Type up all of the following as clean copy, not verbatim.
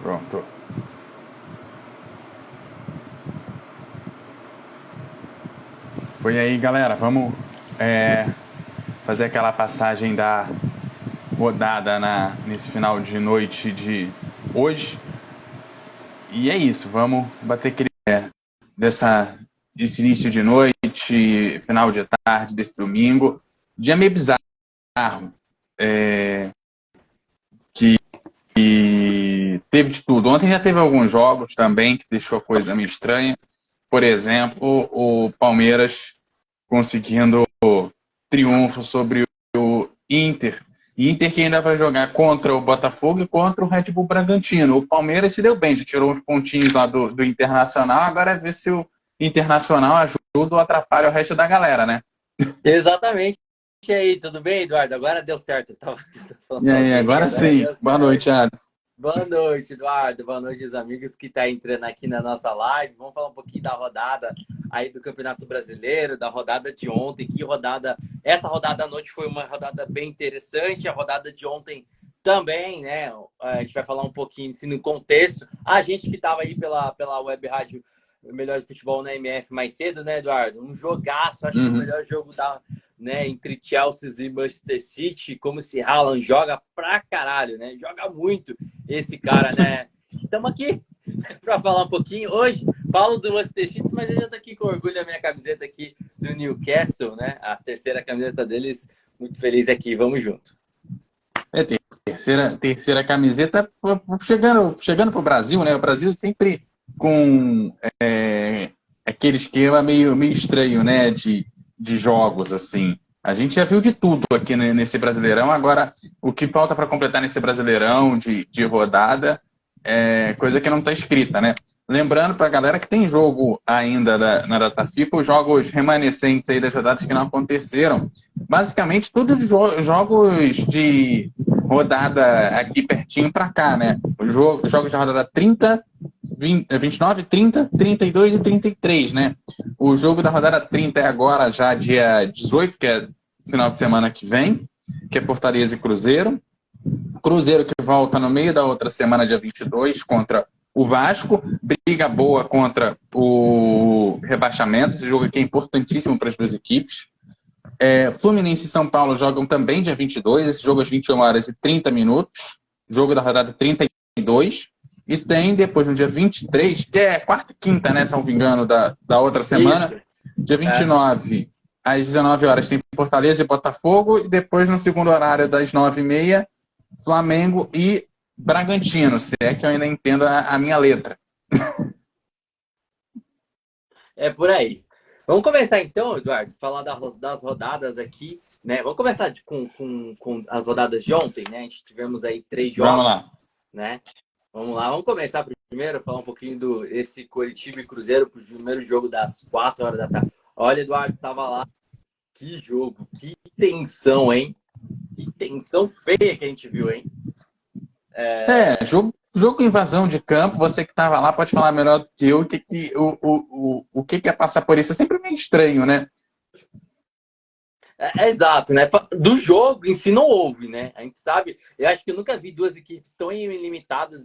Pronto. Foi aí, galera. Vamos fazer aquela passagem da rodada nesse final de noite de hoje. E é isso. Vamos bater aquele desse início de noite, final de tarde, desse domingo. Dia meio bizarro. Que teve de tudo. Ontem já teve alguns jogos também que deixou a coisa meio estranha. Por exemplo, o Palmeiras conseguindo triunfo sobre o Inter. Inter que ainda vai jogar contra o Botafogo e contra o Red Bull Bragantino. O Palmeiras se deu bem, já tirou uns pontinhos lá do Internacional. Agora é ver se o Internacional ajuda ou atrapalha o resto da galera, né? Exatamente. E aí, tudo bem, Eduardo? Agora deu certo. Eu tava falando E aí, sozinho, agora agora sim. deu Boa certo. noite, Alisson. Boa noite, Eduardo. Boa noite, os amigos que estão entrando aqui na nossa live. Vamos falar um pouquinho da rodada aí do Campeonato Brasileiro, da rodada de ontem. Que rodada... Essa rodada à noite foi uma rodada bem interessante. A rodada de ontem também, né? A gente vai falar um pouquinho assim, no contexto. A gente que estava aí pela web rádio Melhor de Futebol na MF mais cedo, né, Eduardo? Um jogaço, acho que o melhor jogo né, entre Chelsea e Manchester City, como esse Haaland joga pra caralho, né? Joga muito esse cara, né? Estamos aqui para falar um pouquinho. Hoje falo do Manchester City, mas eu já tô aqui com orgulho da minha camiseta aqui do Newcastle, né? A terceira camiseta deles. Muito feliz aqui. Vamos junto. Terceira camiseta chegando para o Brasil, né? O Brasil sempre com aquele esquema meio estranho, né? De jogos, assim. A gente já viu de tudo aqui nesse Brasileirão. Agora, o que falta para completar nesse Brasileirão de rodada é coisa que não está escrita, né? Lembrando para a galera que tem jogo ainda na data FIFA, os jogos remanescentes aí das rodadas que não aconteceram. Basicamente, tudo jogos de rodada aqui pertinho para cá, né? Os jogos da rodada 30, 29, 30, 32 e 33, né? O jogo da rodada 30 é agora já dia 18, que é final de semana que vem, que é Fortaleza e Cruzeiro. Cruzeiro que volta no meio da outra semana, dia 22, contra o Vasco. Briga boa contra o rebaixamento. Esse jogo aqui é importantíssimo para as duas equipes. Fluminense e São Paulo jogam também dia 22. Esse jogo às 21 horas e 30 minutos. Jogo da rodada 32. E tem depois no dia 23, que é quarta e quinta, né? Se não me engano, da outra semana. Isso. Dia 29, às 19 horas, tem Fortaleza e Botafogo. E depois, no segundo horário, das 9h30, Flamengo e Bragantino. Se é que eu ainda entendo a minha letra. É por aí. Vamos começar então, Eduardo, falar das rodadas aqui, né? Vamos começar com as rodadas de ontem, né? A gente tivemos aí 3 Vamos lá. jogos, né? Vamos lá, vamos começar primeiro, falar um pouquinho esse Coritiba e Cruzeiro, pro primeiro jogo das 4 horas da tarde. Olha, Eduardo, tava lá. Que jogo, que tensão, hein? Que tensão feia que a gente viu, hein? Jogo invasão de campo, você que estava lá pode falar melhor do que eu o que é passar por isso. É sempre meio estranho, né? Exato, né? Do jogo em si não houve, né? A gente sabe, eu acho que eu nunca vi duas equipes tão limitadas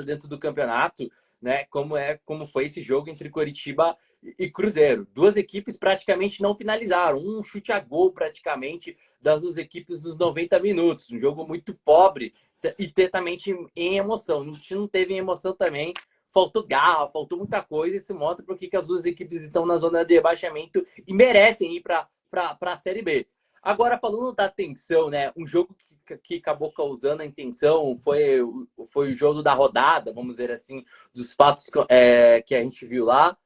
dentro do campeonato, né? Como foi esse jogo entre Coritiba e Cruzeiro. Duas equipes praticamente não finalizaram, um chute a gol praticamente das duas equipes nos 90 minutos. Um jogo muito pobre e totalmente em emoção. A gente não teve emoção também. Faltou garra, faltou muita coisa. E isso mostra porque que as duas equipes estão na zona de rebaixamento e merecem ir para a Série B. Agora, falando da tensão, né? Um jogo que acabou causando a intenção foi o jogo da rodada, vamos dizer assim, dos fatos que a gente viu lá.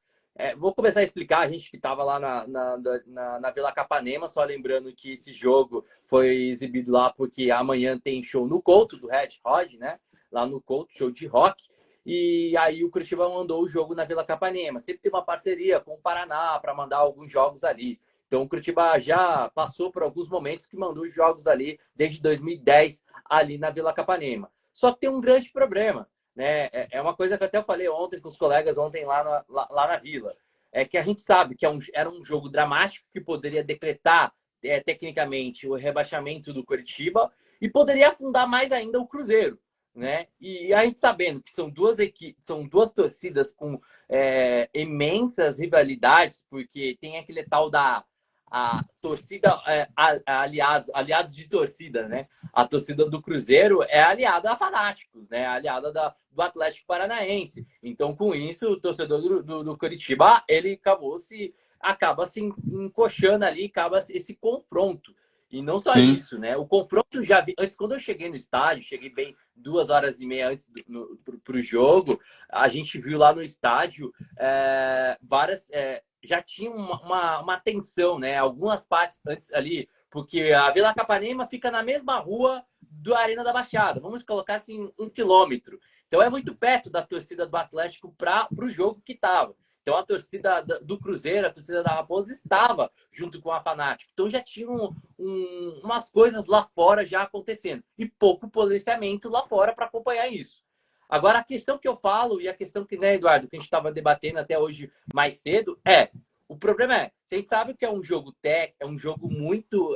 Vou começar a explicar, a gente que estava lá na Vila Capanema, só lembrando que esse jogo foi exibido lá porque amanhã tem show no Couto, do Red Hot, né? Lá no Couto, show de rock. E aí o Curitiba mandou o jogo na Vila Capanema. Sempre tem uma parceria com o Paraná para mandar alguns jogos ali. Então o Curitiba já passou por alguns momentos que mandou os jogos ali desde 2010 ali na Vila Capanema. Só que tem um grande problema, né? É uma coisa que até eu falei ontem com os colegas ontem lá na Vila. É que a gente sabe que era um jogo dramático que poderia decretar tecnicamente o rebaixamento do Curitiba e poderia afundar mais ainda o Cruzeiro, né? E a gente sabendo que são duas equipes, são duas torcidas com imensas rivalidades, porque tem aquele tal da torcida aliados de torcida, né? A torcida do Cruzeiro é aliada a fanáticos, né? Aliada do Atlético Paranaense. Então, com isso, o torcedor do Coritiba, ele acaba se encoxando ali, acaba esse confronto. E não só Sim. isso, né? O confronto já vi. Antes, quando eu cheguei no estádio, cheguei bem 2 horas e meia antes pro jogo, a gente viu lá no estádio várias. Já tinha uma tensão, né? Algumas partes antes ali, porque a Vila Capanema fica na mesma rua do Arena da Baixada. Vamos colocar assim 1 quilômetro. Então é muito perto da torcida do Atlético para o jogo que estava. Então a torcida do Cruzeiro, a torcida da Raposa estava junto com a Fanático. Então já tinham umas coisas lá fora já acontecendo. E pouco policiamento lá fora para acompanhar isso. Agora, a questão que eu falo, e a questão que, né, Eduardo, que a gente estava debatendo até hoje mais cedo, o problema a gente sabe que é um jogo é um jogo muito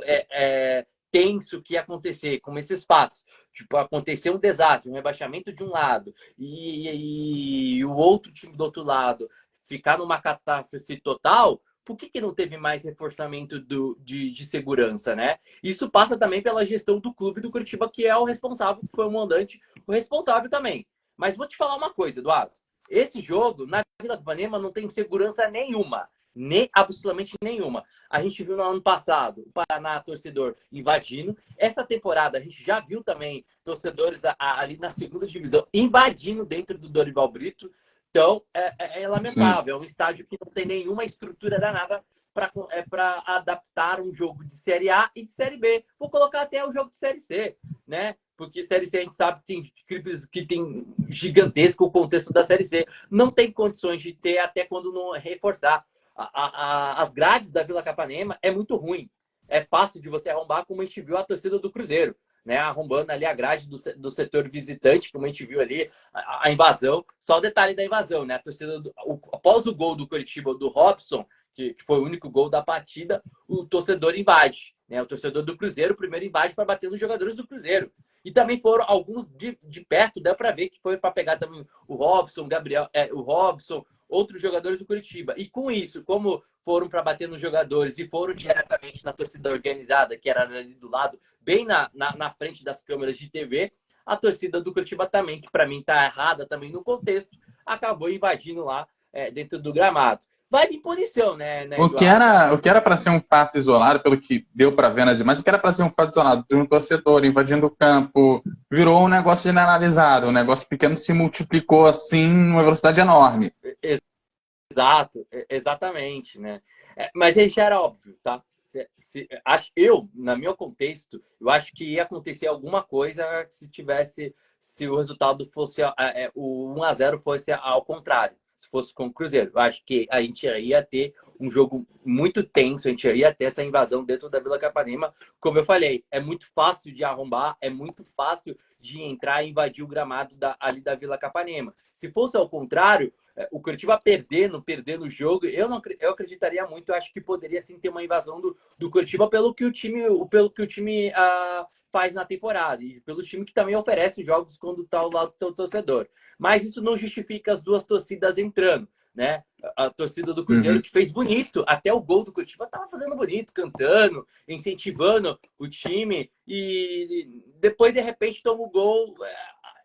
tenso que ia acontecer, como esses fatos. Tipo, acontecer um desastre, um rebaixamento de um lado, e o outro time do outro lado ficar numa catástrofe total, por que não teve mais reforçamento de segurança, né? Isso passa também pela gestão do clube do Curitiba, que é o responsável, que foi o mandante, o responsável também. Mas vou te falar uma coisa, Eduardo. Esse jogo, na Vila Capanema, não tem segurança nenhuma. Nem absolutamente nenhuma. A gente viu no ano passado o Paraná torcedor invadindo. Essa temporada a gente já viu também torcedores ali na segunda divisão invadindo dentro do Dorival Brito. Então é lamentável. Sim. É um estádio que não tem nenhuma estrutura danada para adaptar um jogo de Série A e de Série B. Vou colocar até o jogo de Série C, né? Porque Série C a gente sabe que tem equipes que tem gigantesco o contexto da Série C. Não tem condições de ter até quando não reforçar. As grades da Vila Capanema é muito ruim. É fácil de você arrombar, como a gente viu a torcida do Cruzeiro, né? Arrombando ali a grade do setor visitante, como a gente viu ali a invasão. Só o detalhe da invasão, né? A torcida após o gol do Coritiba, do Robson, que foi o único gol da partida, o torcedor invade, né? O torcedor do Cruzeiro primeiro invade para bater nos jogadores do Cruzeiro. E também foram alguns de perto, dá para ver que foi para pegar também o Robson, o Robson, outros jogadores do Curitiba. E com isso, como foram para bater nos jogadores e foram diretamente na torcida organizada, que era ali do lado, bem na frente das câmeras de TV, a torcida do Curitiba também, que para mim está errada também no contexto, acabou invadindo lá dentro do gramado. Vai vir punição, né, o que era para ser um fato isolado, pelo que deu para ver nas imagens, o que era para ser um fato isolado de um torcedor invadindo o campo, virou um negócio generalizado, um negócio pequeno se multiplicou assim numa velocidade enorme. Exato, exatamente, né? Mas isso já era óbvio, tá? No meu contexto, eu acho que ia acontecer alguma coisa se o resultado fosse o 1-0 fosse ao contrário, se fosse com o Cruzeiro. Eu acho que a gente ia ter um jogo muito tenso, a gente ia ter essa invasão dentro da Vila Capanema. Como eu falei, é muito fácil de arrombar, é muito fácil de entrar e invadir o gramado ali da Vila Capanema. Se fosse ao contrário, o Curitiba perdendo o jogo, eu acreditaria muito. Eu acho que poderia sim ter uma invasão do Curitiba pelo que o time faz na temporada e pelo time que também oferece jogos quando está ao lado do teu torcedor. Mas isso não justifica as duas torcidas entrando, né? A torcida do Cruzeiro que fez bonito, até o gol do Curitiba estava fazendo bonito, cantando, incentivando o time, e depois de repente toma o gol,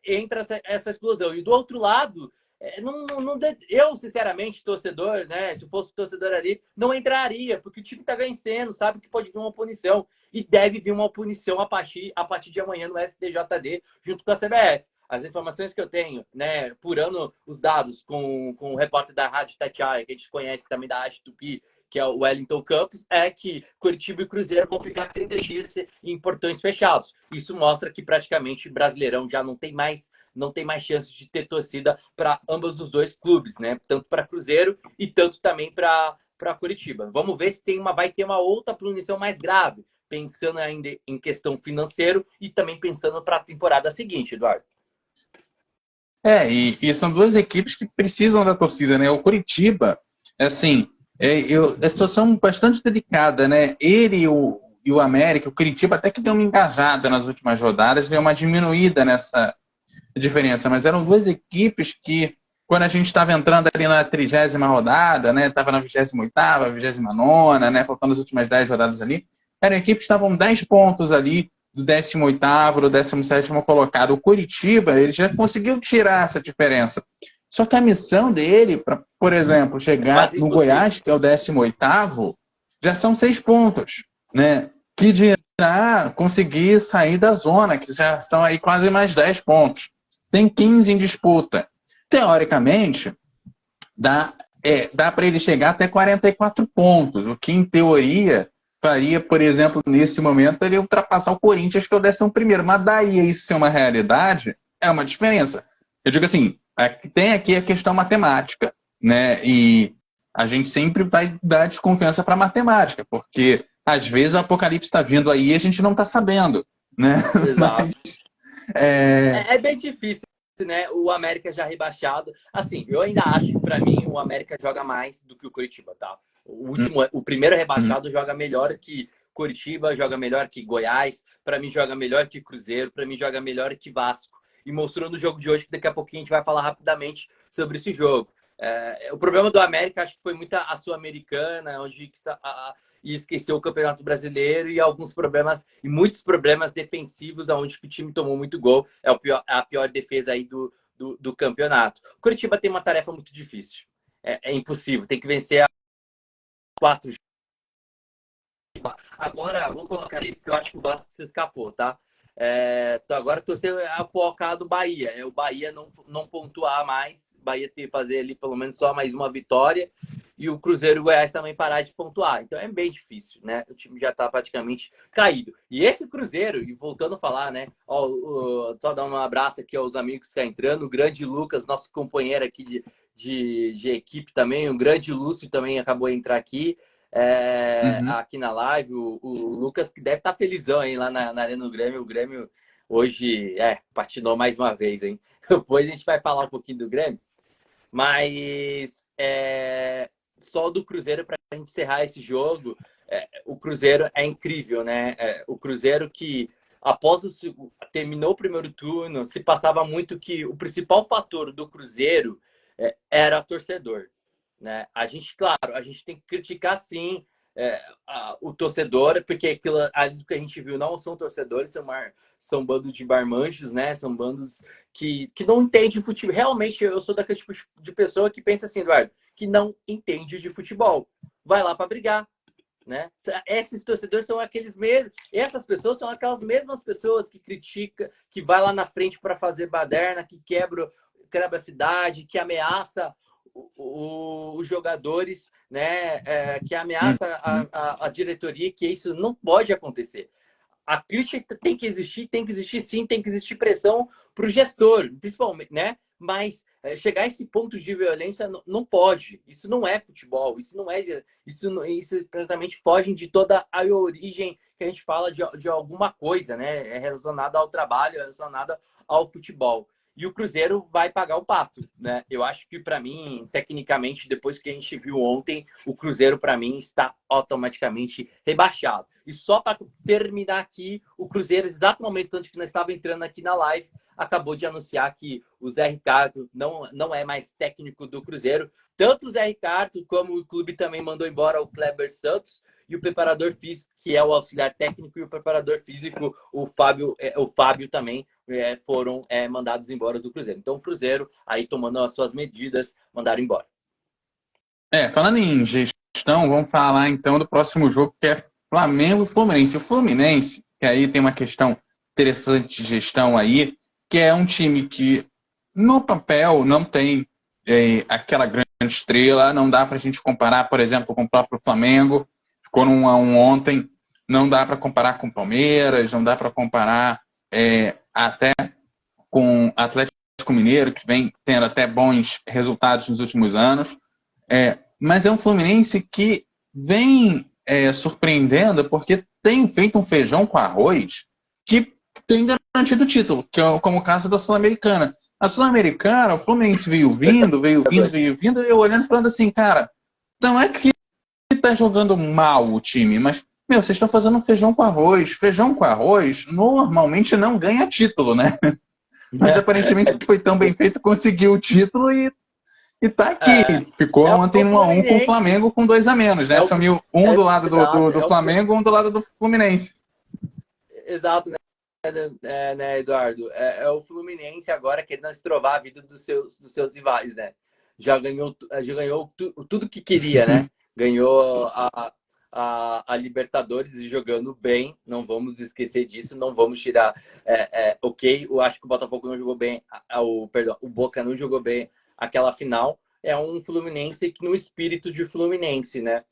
entra essa explosão. E do outro lado, eu, sinceramente, torcedor, né? Se fosse torcedor ali, não entraria, porque o time tá vencendo, sabe que pode vir uma punição. E deve vir uma punição a partir de amanhã no STJD, junto com a CBF. As informações que eu tenho, né, apurando os dados com o repórter da Rádio Itatiaia, que a gente conhece também da Rádio Tupi, que é o Wellington Campos, é que Curitiba e Cruzeiro vão ficar 30 dias em portões fechados. Isso mostra que praticamente o Brasileirão já não tem mais chance de ter torcida para ambos os dois clubes, né? Tanto para Cruzeiro e tanto também para Curitiba. Vamos ver se vai ter uma outra punição mais grave, pensando ainda em questão financeira e também pensando para a temporada seguinte, Eduardo. E são duas equipes que precisam da torcida, né? O Curitiba, assim, a situação bastante delicada, né? Ele e o América, o Curitiba até que deu uma engajada nas últimas rodadas, deu uma diminuída diferença, mas eram duas equipes que, quando a gente estava entrando ali na 30ª rodada, né, estava na 28ª, 29ª, né, faltando as últimas 10 rodadas ali, eram equipes que estavam 10 pontos ali do 18º, do 17º colocado. O Coritiba, ele já conseguiu tirar essa diferença. Só que a missão dele, para, por exemplo, chegar Quase no impossível. Goiás, que é o 18º, já são 6 pontos, né? Que dirá conseguir sair da zona, que já são aí quase mais 10 pontos. Tem 15 em disputa. Teoricamente, dá para ele chegar até 44 pontos, o que, em teoria, faria, por exemplo, nesse momento, ele ultrapassar o Corinthians, que é o 11º. Mas daí a isso ser uma realidade, é uma diferença. Eu digo assim, tem aqui a questão matemática, né? E a gente sempre vai dar desconfiança para a matemática, porque às vezes o apocalipse está vindo aí e a gente não está sabendo, né? Exato. Mas, é... É bem difícil, né? O América já rebaixado. Assim, eu ainda acho que para mim o América joga mais do que o Curitiba, tá? O primeiro rebaixado joga melhor que Curitiba, joga melhor que Goiás, para mim joga melhor que Cruzeiro, para mim joga melhor que Vasco. E mostrou no jogo de hoje, que daqui a pouquinho a gente vai falar rapidamente sobre esse jogo. O problema do América, acho que foi muita a Sul-Americana, onde e esqueceu o Campeonato Brasileiro e alguns problemas, e muitos problemas defensivos, onde o time tomou muito gol. A pior defesa aí do campeonato. O Curitiba tem uma tarefa muito difícil. É impossível, tem que vencer a 4 jogos. Agora, vou colocar ali, porque eu acho que o Vasco se escapou, tá? Então agora estou sendo focado no Bahia. O Bahia não pontuar mais. O Bahia tem que fazer ali pelo menos só mais uma vitória. E o Cruzeiro e o Goiás também parar de pontuar. Então é bem difícil, né? O time já está praticamente caído. E esse Cruzeiro, e voltando a falar, né? Só dar um abraço aqui aos amigos que estão entrando. O grande Lucas, nosso companheiro aqui de equipe também. O grande Lúcio também acabou de entrar aqui. Aqui na live, o Lucas, que deve estar felizão aí lá na Arena do Grêmio. O Grêmio hoje patinou mais uma vez, hein? Depois a gente vai falar um pouquinho do Grêmio, mas só do Cruzeiro para a gente encerrar esse jogo. O Cruzeiro é incrível, né? O Cruzeiro que terminou o primeiro turno, se passava muito que o principal fator do Cruzeiro era torcedor. Né? A gente tem que criticar sim o torcedor, porque aquilo ali que a gente viu não são torcedores, são bandos de barmanchos, né? São bandos que não entendem futebol. Realmente, eu sou daquele tipo de pessoa que pensa assim, Eduardo, que não entende de futebol. Vai lá para brigar. Né? Esses torcedores são aqueles mesmos. Essas pessoas são aquelas mesmas pessoas que criticam, que vai lá na frente para fazer baderna, que quebra a cidade, que ameaça os jogadores, né, que ameaça a diretoria, que isso não pode acontecer. A crítica tem que existir sim, tem que existir pressão para o gestor, principalmente, né? Mas chegar a esse ponto de violência não pode. Isso não é futebol, isso precisamente foge de toda a origem que a gente fala de alguma coisa, né? É relacionada ao trabalho, é relacionada ao futebol. E o Cruzeiro vai pagar o pato, né? Eu acho que, para mim, tecnicamente, depois que a gente viu ontem, o Cruzeiro, para mim, está automaticamente rebaixado. E só para terminar aqui, o Cruzeiro, exato no momento antes que nós estávamos entrando aqui na live, acabou de anunciar que o Zé Ricardo não é mais técnico do Cruzeiro. Tanto o Zé Ricardo, como o clube também mandou embora o Kleber Santos, e o preparador físico, que é o auxiliar técnico, e o preparador físico, o Fábio também, foram mandados embora do Cruzeiro. Então o Cruzeiro, aí tomando as suas medidas, mandaram embora. Falando em gestão, vamos falar então do próximo jogo, que é Flamengo e Fluminense. O Fluminense, que aí tem uma questão interessante de gestão aí, que é um time que no papel não tem aquela grande estrela, não dá para a gente comparar, por exemplo, com o próprio Flamengo, ficou num 1-1 ontem, não dá para comparar com o Palmeiras, não dá para comparar até com o Atlético Mineiro, que vem tendo até bons resultados nos últimos anos. Mas é um Fluminense que vem surpreendendo, porque tem feito um feijão com arroz que tem garantido o título, que é como o caso da Sul-Americana. A Sul-Americana, o Fluminense veio vindo, e eu olhando e falando assim, cara, não é que tá jogando mal o time, mas, vocês estão fazendo um feijão com arroz. Feijão com arroz normalmente não ganha título, né? mas aparentemente foi tão bem feito, conseguiu o título e tá aqui. Ficou É ontem o 1-1 com o Fluminense. Flamengo com 2 a menos, né? É o, Sumiu um do lado exato, do Flamengo, um do lado do Fluminense. exato, né, Eduardo? É o Fluminense agora querendo estrovar a vida dos seus rivais, né? Já ganhou tudo que queria, né? Ganhou a Libertadores e jogando bem, não vamos esquecer disso, não vamos tirar. Ok, eu acho que o Botafogo não jogou bem, perdão, o Boca não jogou bem aquela final. É um Fluminense que no espírito de Fluminense, né?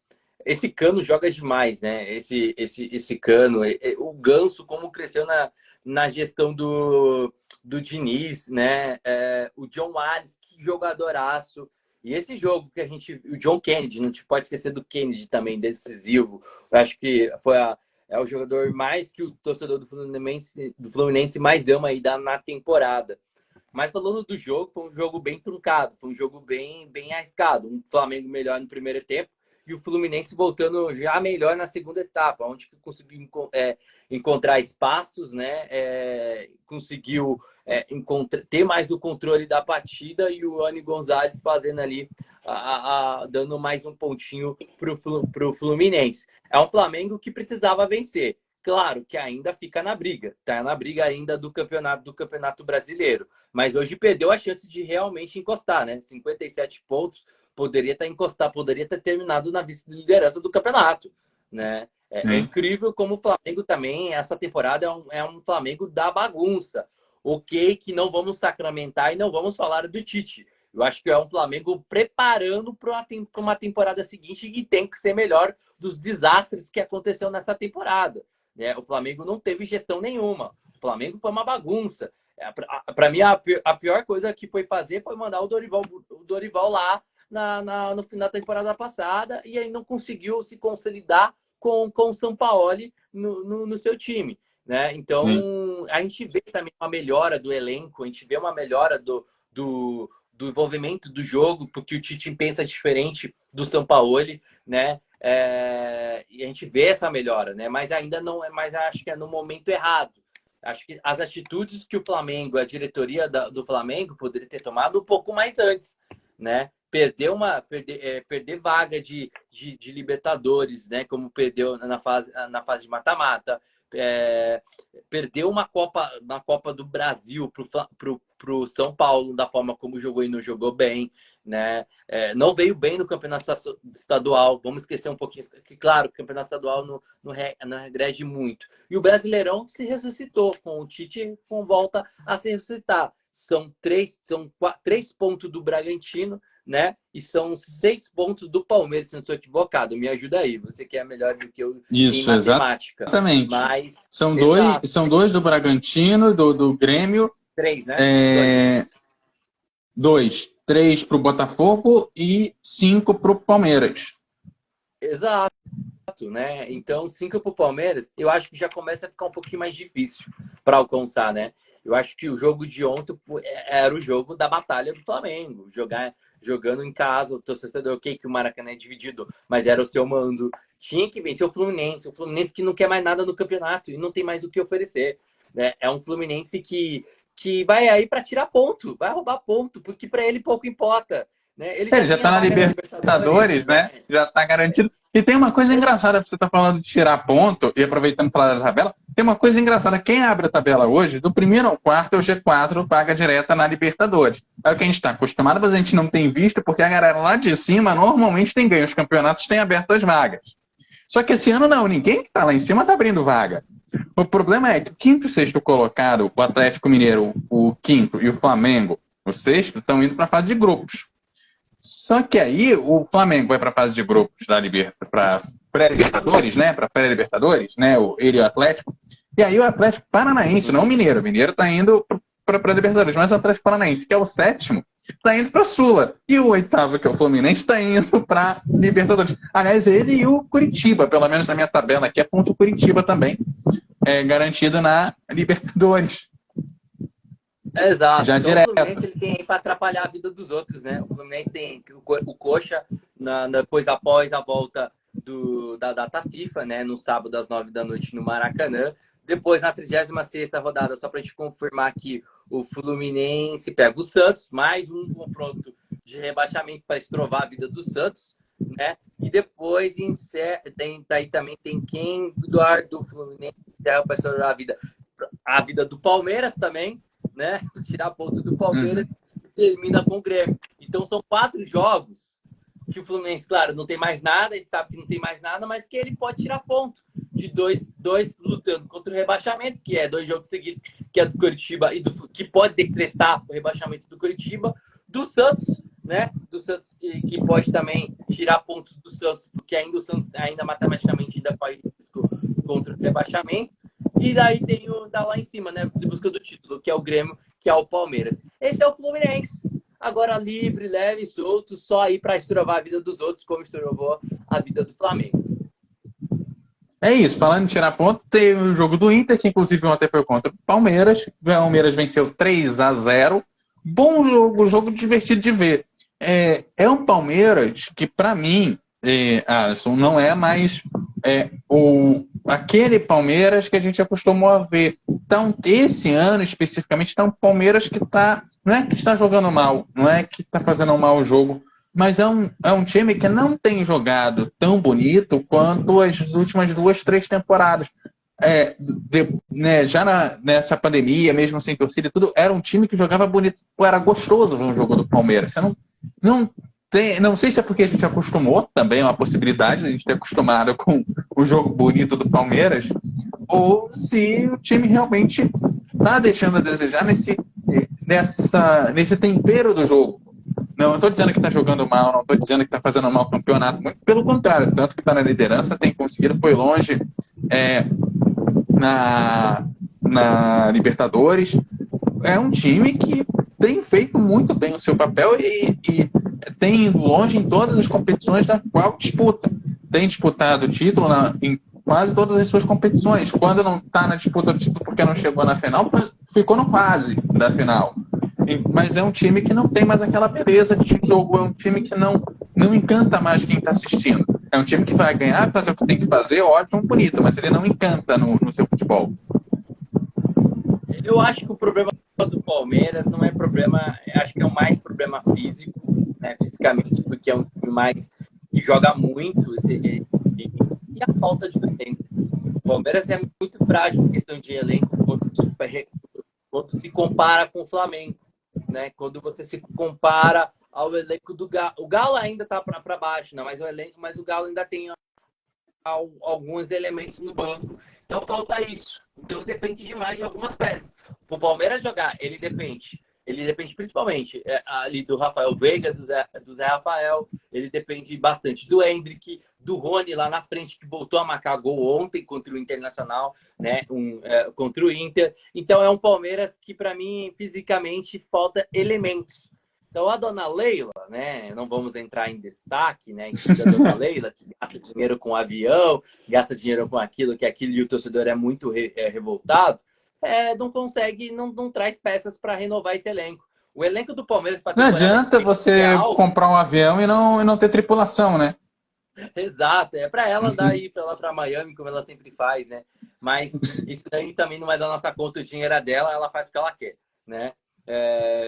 Esse Cano joga demais, né? Esse Cano, o Ganso, como cresceu na gestão do Diniz, né? O John Wallace, que jogadoraço. E esse jogo que o John Kennedy, não te pode esquecer do Kennedy também, decisivo. Eu acho que é o jogador mais que o torcedor do Fluminense mais ama aí na temporada. Mas falando do jogo, foi um jogo bem truncado, foi um jogo bem arriscado. Um Flamengo melhor no primeiro tempo e o Fluminense voltando já melhor na segunda etapa, onde conseguiu encontrar espaços, né? Conseguiu ter mais o controle da partida e o Ani Gonzalez fazendo ali, dando mais um pontinho para o Fluminense. É um Flamengo que precisava vencer. Claro que ainda fica na briga, tá na briga ainda do Campeonato Brasileiro, mas hoje perdeu a chance de realmente encostar, né? 57 pontos, poderia ter terminado na vice-liderança do campeonato, né? É incrível como o Flamengo também, essa temporada é um Flamengo da bagunça. Ok, que não vamos sacramentar e não vamos falar do Tite. Eu acho que é um Flamengo preparando para uma temporada seguinte e tem que ser melhor dos desastres que aconteceu nessa temporada. O Flamengo não teve gestão nenhuma. O Flamengo foi uma bagunça. Para mim, a pior coisa que foi fazer foi mandar o Dorival lá no final da temporada passada e aí não conseguiu se consolidar com o Sampaoli no seu time. Né? Então, sim, a gente vê também uma melhora do elenco, a gente vê uma melhora do envolvimento do jogo, porque o Tite pensa diferente do Sampaoli, né? E a gente vê essa melhora, né? Mas ainda não é, mas acho que é no momento errado. Acho que as atitudes que o Flamengo, a diretoria do Flamengo poderia ter tomado um pouco mais antes, né? Perder vaga de Libertadores, né? Como perdeu na fase de mata-mata. Perdeu uma Copa do Brasil pro São Paulo, da forma como jogou e não jogou bem, né? Não veio bem no campeonato estadual. Vamos esquecer um pouquinho que, claro, o campeonato estadual não regrede muito. E o Brasileirão se ressuscitou com o Tite, com volta a se ressuscitar. São três pontos do Bragantino, né? E são 6 pontos do Palmeiras, se não estou equivocado. Me ajuda aí, você que é melhor do que eu em matemática. Exatamente. Mas são dois do Bragantino, do Grêmio. 3, né? 2. 3 para o Botafogo e 5 para o Palmeiras. Exato, né? Então, 5 para o Palmeiras, eu acho que já começa a ficar um pouquinho mais difícil para alcançar, né? Eu acho que o jogo de ontem era o jogo da batalha do Flamengo. Jogando em casa, o torcedor, ok, que o Maracanã é dividido, mas era o seu mando. Tinha que vencer o Fluminense que não quer mais nada no campeonato e não tem mais o que oferecer. Né? É um Fluminense que vai aí para tirar ponto, vai roubar ponto, porque para ele pouco importa. Né? Ele já está na Libertadores, né? Já está garantido. E tem uma coisa engraçada, você está falando de tirar ponto, e aproveitando para falar da tabela, tem uma coisa engraçada. Quem abre a tabela hoje, do primeiro ao quarto, é o G4, paga direta na Libertadores. É o que a gente está acostumado, mas a gente não tem visto, porque a galera lá de cima normalmente tem ganho. Os campeonatos têm aberto as vagas. Só que esse ano não, ninguém que está lá em cima está abrindo vaga. O problema é que o quinto e sexto colocado, o Atlético Mineiro, o quinto, e o Flamengo, o sexto, estão indo para a fase de grupos. Só que aí o Flamengo vai para a fase de grupos para pré-libertadores, né? Para pré-libertadores, né? Ele e o Atlético. E aí o Atlético Paranaense, não o Mineiro. O Mineiro está indo para pré-libertadores, mas o Atlético Paranaense, que é o sétimo, está indo para a Sula. E o oitavo, que é o Fluminense, está indo para Libertadores. Aliás, ele e o Curitiba, pelo menos na minha tabela aqui, aponta o Curitiba também, garantido na Libertadores. Exato. Já então, direto. O Fluminense ele tem para atrapalhar a vida dos outros, né? O Fluminense tem o Coxa, depois após a volta da data FIFA, né? No sábado às 9 da noite no Maracanã. Depois, na 36ª rodada, só para a gente confirmar aqui, o Fluminense pega o Santos, mais um confronto de rebaixamento para estrovar a vida do Santos, né? E depois daí também tem quem, Eduardo, Fluminense, para estourar a vida do Palmeiras também, né? Tirar ponto do Palmeiras e termina com o Grêmio. Então são 4 jogos que o Fluminense, claro, não tem mais nada, a gente sabe que não tem mais nada, mas que ele pode tirar ponto de dois lutando contra o rebaixamento, que é 2 jogos seguidos, que é do Coritiba e que pode decretar o rebaixamento do Coritiba, do Santos, né? Do Santos que pode também tirar pontos do Santos, porque ainda o Santos ainda matematicamente ainda corre risco contra o rebaixamento. E daí tem o da lá em cima, né? De busca do título, que é o Grêmio, que é o Palmeiras. Esse é o Fluminense. Agora livre, leve, solto, só aí para estrovar a vida dos outros, como estrovou a vida do Flamengo. É isso, falando em tirar ponto, teve o jogo do Inter, que inclusive ontem foi contra o Palmeiras. O Palmeiras venceu 3-0. Bom jogo divertido de ver. É um Palmeiras que, para mim, Alisson, não é mais aquele Palmeiras que a gente acostumou a ver. Então, esse ano, especificamente, está um Palmeiras que não é que está jogando mal, não é que está fazendo um mau jogo, mas é um time que não tem jogado tão bonito quanto as últimas 2, 3 temporadas. Nessa pandemia, mesmo sem torcida e tudo, era um time que jogava bonito. Era gostoso ver um jogo do Palmeiras. Você não sei se é porque a gente acostumou, também é uma possibilidade, a gente ter acostumado com o jogo bonito do Palmeiras, ou se o time realmente está deixando a desejar nesse tempero do jogo. Não estou dizendo que está jogando mal, não estou dizendo que está fazendo um mau campeonato, muito pelo contrário, tanto que está na liderança, tem conseguido, foi longe na Libertadores. É um time que tem feito muito bem o seu papel e tem ido longe em todas as competições da qual disputa. Tem disputado o título em quase todas as suas competições. Quando não está na disputa do título porque não chegou na final, ficou no quase da final. Mas é um time que não tem mais aquela beleza de jogo, é um time que não encanta mais quem está assistindo. É um time que vai ganhar, fazer o que tem que fazer, ótimo, bonito, mas ele não encanta no seu futebol. Eu acho que o problema do Palmeiras não é problema, acho que é mais problema físico, né, fisicamente, porque é um time mais que joga muito e a falta de tempo. O Palmeiras é muito frágil em questão de elenco quando se compara com o Flamengo, né? Quando você se compara ao elenco do Galo. O Galo ainda está para baixo, né? Mas o Galo ainda tem alguns elementos no banco. Então falta isso. Então depende demais de algumas peças. Para o Palmeiras jogar, ele depende principalmente ali do Rafael Veiga, do Zé Rafael, ele depende bastante do Endrick, do Rony lá na frente, que voltou a marcar gol ontem contra o Internacional, né? Contra o Inter. Então é um Palmeiras que, para mim, fisicamente falta elementos. Então a dona Leila, né? Não vamos entrar em destaque, né? Da dona Leila, que gasta dinheiro com avião, gasta dinheiro com aquilo, e o torcedor é muito revoltado. Não consegue, não traz peças para renovar esse elenco. O elenco do Palmeiras para Não adianta você comprar um avião e não ter tripulação, né? Exato, é para ela andar aí para Miami, como ela sempre faz, né? Mas isso daí também não é da nossa conta, o dinheiro é dela, ela faz o que ela quer, né?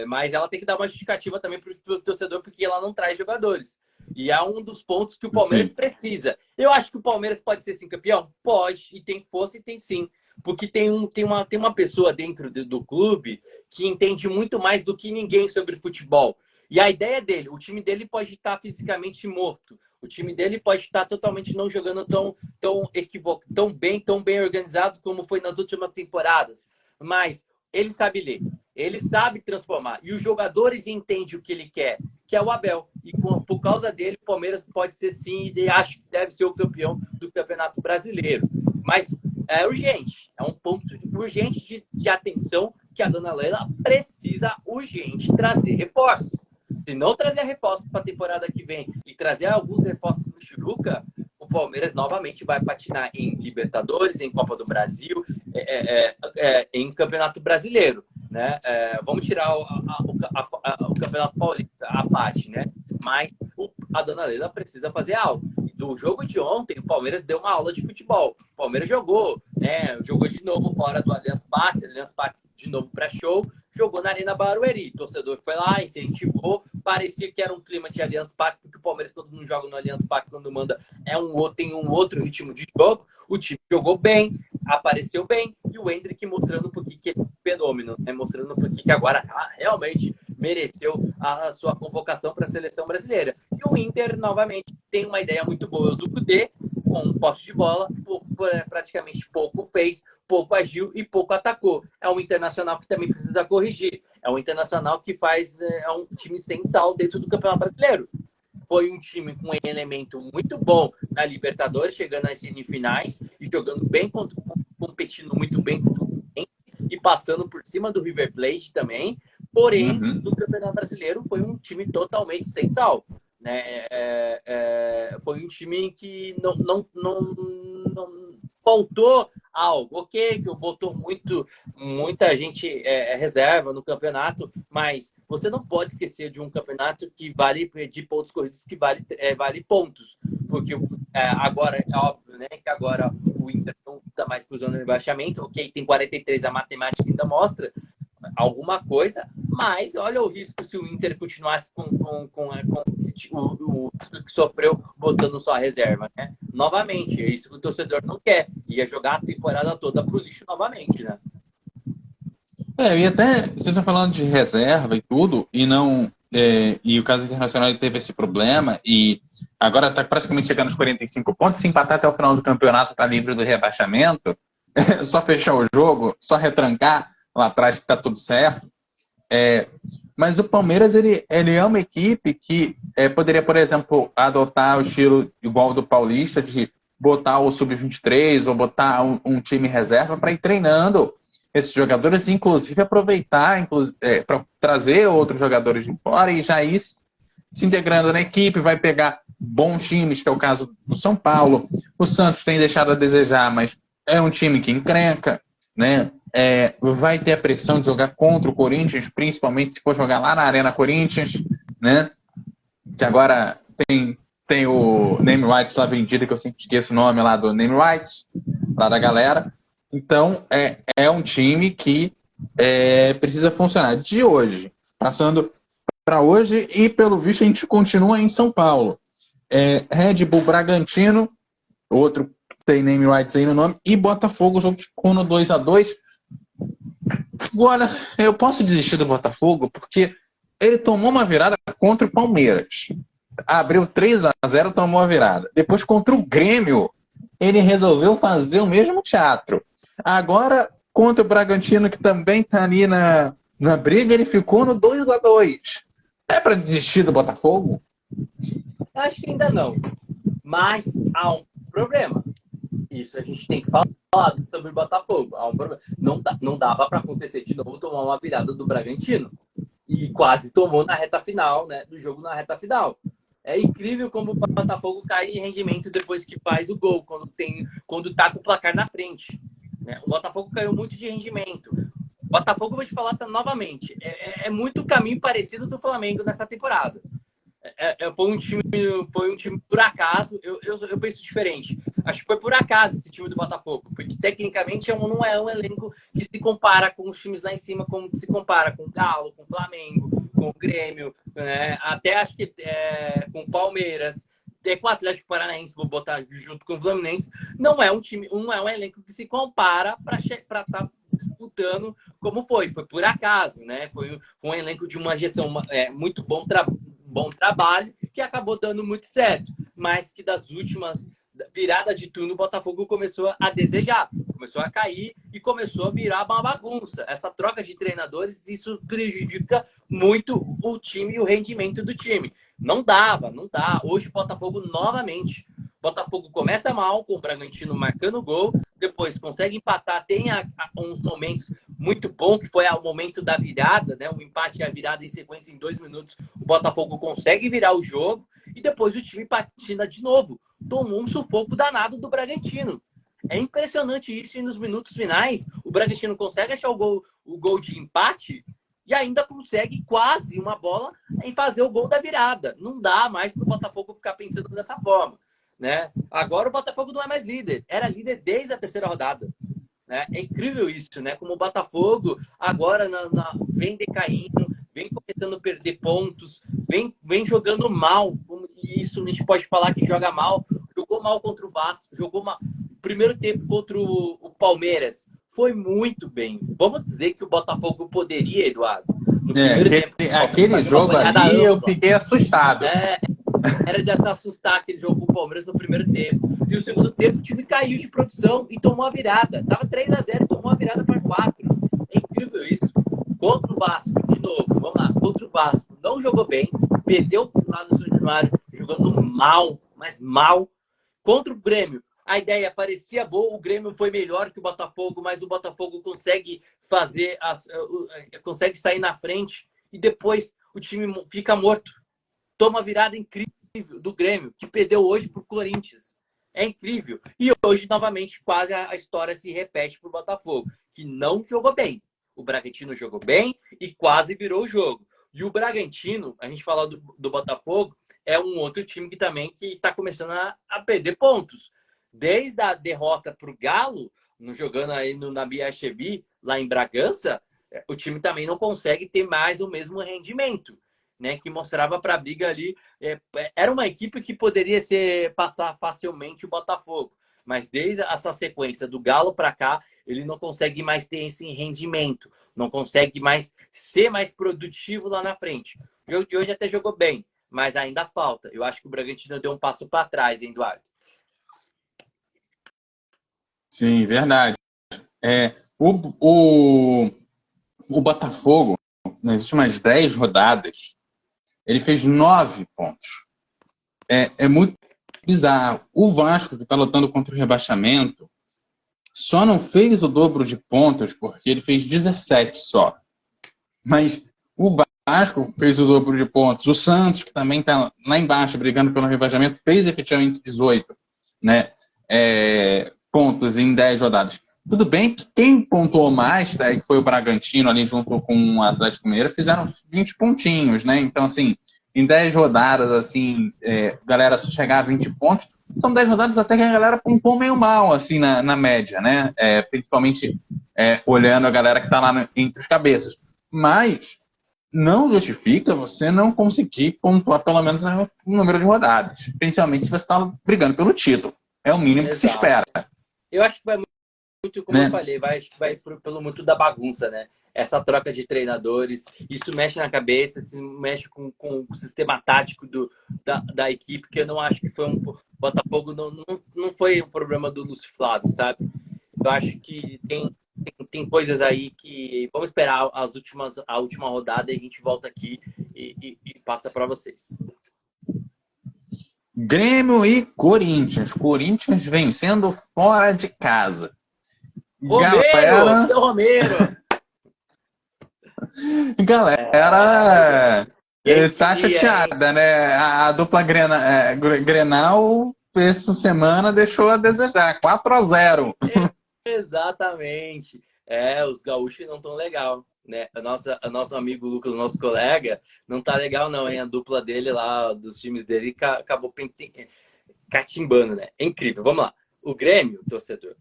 Mas ela tem que dar uma justificativa também para o torcedor, porque ela não traz jogadores. E é um dos pontos que o Palmeiras precisa. Eu acho que o Palmeiras pode ser sim campeão? Pode, e tem força e tem sim. Porque tem uma pessoa dentro do clube que entende muito mais do que ninguém sobre futebol. E a ideia dele, o time dele pode estar fisicamente morto. O time dele pode estar totalmente não jogando tão bem organizado como foi nas últimas temporadas. Mas ele sabe ler, ele sabe transformar. E os jogadores entendem o que ele quer, que é o Abel. E por causa dele, o Palmeiras pode ser sim, e acho que deve ser o campeão do Campeonato Brasileiro. Mas é urgente, é um ponto urgente de atenção que a dona Leila precisa urgente trazer reforços. Se não trazer reforços para a temporada que vem e trazer alguns reforços do Churuca, o Palmeiras novamente vai patinar em Libertadores, em Copa do Brasil, em Campeonato Brasileiro, né? Vamos tirar o Campeonato Paulista, a parte, né? Mas a dona Leila precisa fazer algo. Do jogo de ontem, o Palmeiras deu uma aula de futebol. O Palmeiras jogou, né? Jogou de novo fora do Allianz Parque de novo pré-show, jogou na Arena Barueri. O torcedor foi lá, incentivou, parecia que era um clima de Allianz Parque, porque o Palmeiras, quando não joga no Allianz Parque, quando manda, tem um outro ritmo de jogo. O time jogou bem, apareceu bem, e o Endrick mostrando por que ele é um fenômeno, né? Mostrando por que agora realmente mereceu a sua convocação para a seleção brasileira. E o Inter, novamente, tem uma ideia muito boa do Kudê, com posse de bola, praticamente pouco fez, pouco agiu e pouco atacou. É um Internacional que também precisa corrigir. É um Internacional que é um time sem sal dentro do Campeonato Brasileiro. Foi um time com um elemento muito bom na Libertadores, chegando às semifinais e jogando bem, competindo muito bem com o Fluminense e passando por cima do River Plate também. Porém, no Campeonato Brasileiro foi um time totalmente sem sal. Né? Foi um time que não faltou algo. Ok, que botou muita gente reserva no campeonato, mas você não pode esquecer de um campeonato que vale de pontos corridos, que vale pontos. Porque agora, é óbvio, né, que agora o Inter não está mais com zona de rebaixamento. Ok, tem 43, a matemática ainda mostra alguma coisa, mas olha o risco se o Inter continuasse com o que sofreu botando só a reserva, né? Novamente, é isso que o torcedor não quer. Ia jogar a temporada toda pro lixo novamente, né? E até você está falando de reserva e tudo, e não. E o caso internacional teve esse problema, e agora está praticamente chegando aos 45 pontos. Se empatar até o final do campeonato, está livre do rebaixamento. É só fechar o jogo, só retrancar lá atrás que está tudo certo. Mas o Palmeiras ele é uma equipe que poderia, por exemplo, adotar o estilo igual do Paulista, de botar o Sub-23 ou botar um time reserva para ir treinando esses jogadores, inclusive aproveitar para trazer outros jogadores de fora e já ir se integrando na equipe, vai pegar bons times, que é o caso do São Paulo. O Santos tem deixado a desejar, mas é um time que encrenca, né? Vai ter a pressão de jogar contra o Corinthians, principalmente se for jogar lá na Arena Corinthians, né? Que agora tem o name rights lá vendido, que eu sempre esqueço o nome lá do name rights, lá da galera. Então, é um time que precisa funcionar. De hoje, passando para hoje, e pelo visto a gente continua em São Paulo. Red Bull Bragantino, outro tem name rights aí no nome, e Botafogo, o jogo que ficou no 2-2. Agora, eu posso desistir do Botafogo porque ele tomou uma virada contra o Palmeiras. Abriu 3-0, tomou a virada. Depois, contra o Grêmio, ele resolveu fazer o mesmo teatro. Agora, contra o Bragantino, que também está ali na briga, ele ficou no 2-2. É para desistir do Botafogo? Acho que ainda não. Mas há um problema. Isso a gente tem que falar sobre o Botafogo. Há um problema. Não dava para acontecer de novo tomar uma virada do Bragantino. E quase tomou na reta final, né? Do jogo na reta final. É incrível como o Botafogo cai em rendimento depois que faz o gol, quando tá com o placar na frente. Né? O Botafogo caiu muito de rendimento. O Botafogo, vou te falar novamente, é muito caminho parecido do Flamengo nessa temporada. Foi um time por acaso, eu penso diferente. Acho que foi por acaso esse time do Botafogo, porque tecnicamente não é um elenco que se compara com os times lá em cima, como se compara com o Galo, com o Flamengo, com o Grêmio, né? Até acho que com o Palmeiras, até com o Atlético Paranaense, vou botar junto com o Fluminense. Não é um elenco que se compara para estar disputando como foi por acaso, né? Foi um elenco de uma gestão muito bom trabalho, que acabou dando muito certo, mas que das últimas viradas de turno o Botafogo começou a desejar, começou a cair e começou a virar uma bagunça. Essa troca de treinadores, isso prejudica muito o time e o rendimento do time. Não dá. Hoje o Botafogo novamente. Botafogo começa mal, com o Bragantino marcando gol, depois consegue empatar, tem uns momentos muito bons, que foi o momento da virada, né? O empate e a virada em sequência em 2 minutos. O Botafogo consegue virar o jogo e depois o time patina de novo. Tomou um sufoco danado do Bragantino. É impressionante isso, e nos minutos finais o Bragantino consegue achar o gol de empate e ainda consegue quase uma bola em fazer o gol da virada. Não dá mais para o Botafogo ficar pensando dessa forma. Né? Agora o Botafogo não é mais líder. Era líder desde a 3ª rodada. né? É incrível isso, né? Como o Botafogo agora vem decaindo, vem começando a perder pontos, vem jogando mal. E isso a gente pode falar que joga mal. Jogou mal contra o Vasco, jogou mal. Primeiro tempo contra o Palmeiras. Foi muito bem. Vamos dizer que o Botafogo poderia, Eduardo, no primeiro tempo, Aquele fazer uma jogo goleada ali eu ampla. fiquei assustado. Era de se assustar aquele jogo com o Palmeiras no primeiro tempo. E o segundo tempo o time caiu de produção e tomou a virada. Tava 3-0 e tomou a virada para 4. É incrível isso. Contra o Vasco, de novo, vamos lá. Contra o Vasco, não jogou bem. Perdeu lá no São Januário, jogando mal, mas mal. Contra o Grêmio, a ideia parecia boa, o Grêmio foi melhor que o Botafogo, mas o Botafogo consegue consegue sair na frente e depois o time fica morto. Toma uma virada incrível do Grêmio, que perdeu hoje para o Corinthians. É incrível. E hoje, novamente, quase a história se repete para o Botafogo, que não jogou bem. O Bragantino jogou bem e quase virou o jogo. E o Bragantino, a gente fala do Botafogo, é um outro time que também está começando a perder pontos. Desde a derrota para o Galo, jogando aí no Nabi Achebi, lá em Bragança, o time também não consegue ter mais o mesmo rendimento, né? Que mostrava para a briga ali. Era uma equipe que poderia passar facilmente o Botafogo. Mas desde essa sequência do Galo para cá, ele não consegue mais ter esse rendimento. Não consegue mais ser mais produtivo lá na frente. O jogo de hoje até jogou bem, mas ainda falta. Eu acho que o Bragantino deu um passo para trás, hein, Eduardo? Sim, verdade. O Botafogo, nas últimas 10 rodadas, ele fez 9 pontos. É muito bizarro. O Vasco, que está lutando contra o rebaixamento, só não fez o dobro de pontos porque ele fez 17 só. Mas o Vasco fez o dobro de pontos. O Santos, que também está lá embaixo brigando pelo rebaixamento, fez efetivamente 18, né? Pontos em 10 rodadas. Tudo bem que quem pontuou mais, que foi o Bragantino ali junto com o Atlético Mineiro, fizeram 20 pontinhos, né? Então, assim, em 10 rodadas, assim, galera, se chegar a 20 pontos, são 10 rodadas até que a galera pontuou meio mal, assim, na média, né? Principalmente olhando a galera que está lá entre os cabeças. Mas não justifica você não conseguir pontuar pelo menos o número de rodadas, principalmente se você está brigando pelo título. É o mínimo que se espera. Eu acho que vai muito, como eu falei, acho que vai pelo muito da bagunça, né? Essa troca de treinadores, isso mexe na cabeça, isso mexe com o sistema tático da equipe, que eu não acho que foi Botafogo não foi um problema do Lúcio Flávio, sabe? Eu acho que tem coisas aí que vamos esperar a última rodada e a gente volta aqui e passa para vocês. Grêmio e Corinthians. Corinthians vencendo fora de casa. Romero! Seu Romero! Galera tá chateada, né? A dupla Grenal essa semana deixou a desejar. 4-0. Exatamente. Os gaúchos não tão legal, né? Nosso amigo Lucas, nosso colega, não tá legal não, hein? A dupla dele lá, dos times dele, acabou catimbando, né? É incrível. Vamos lá. O Grêmio, torcedor,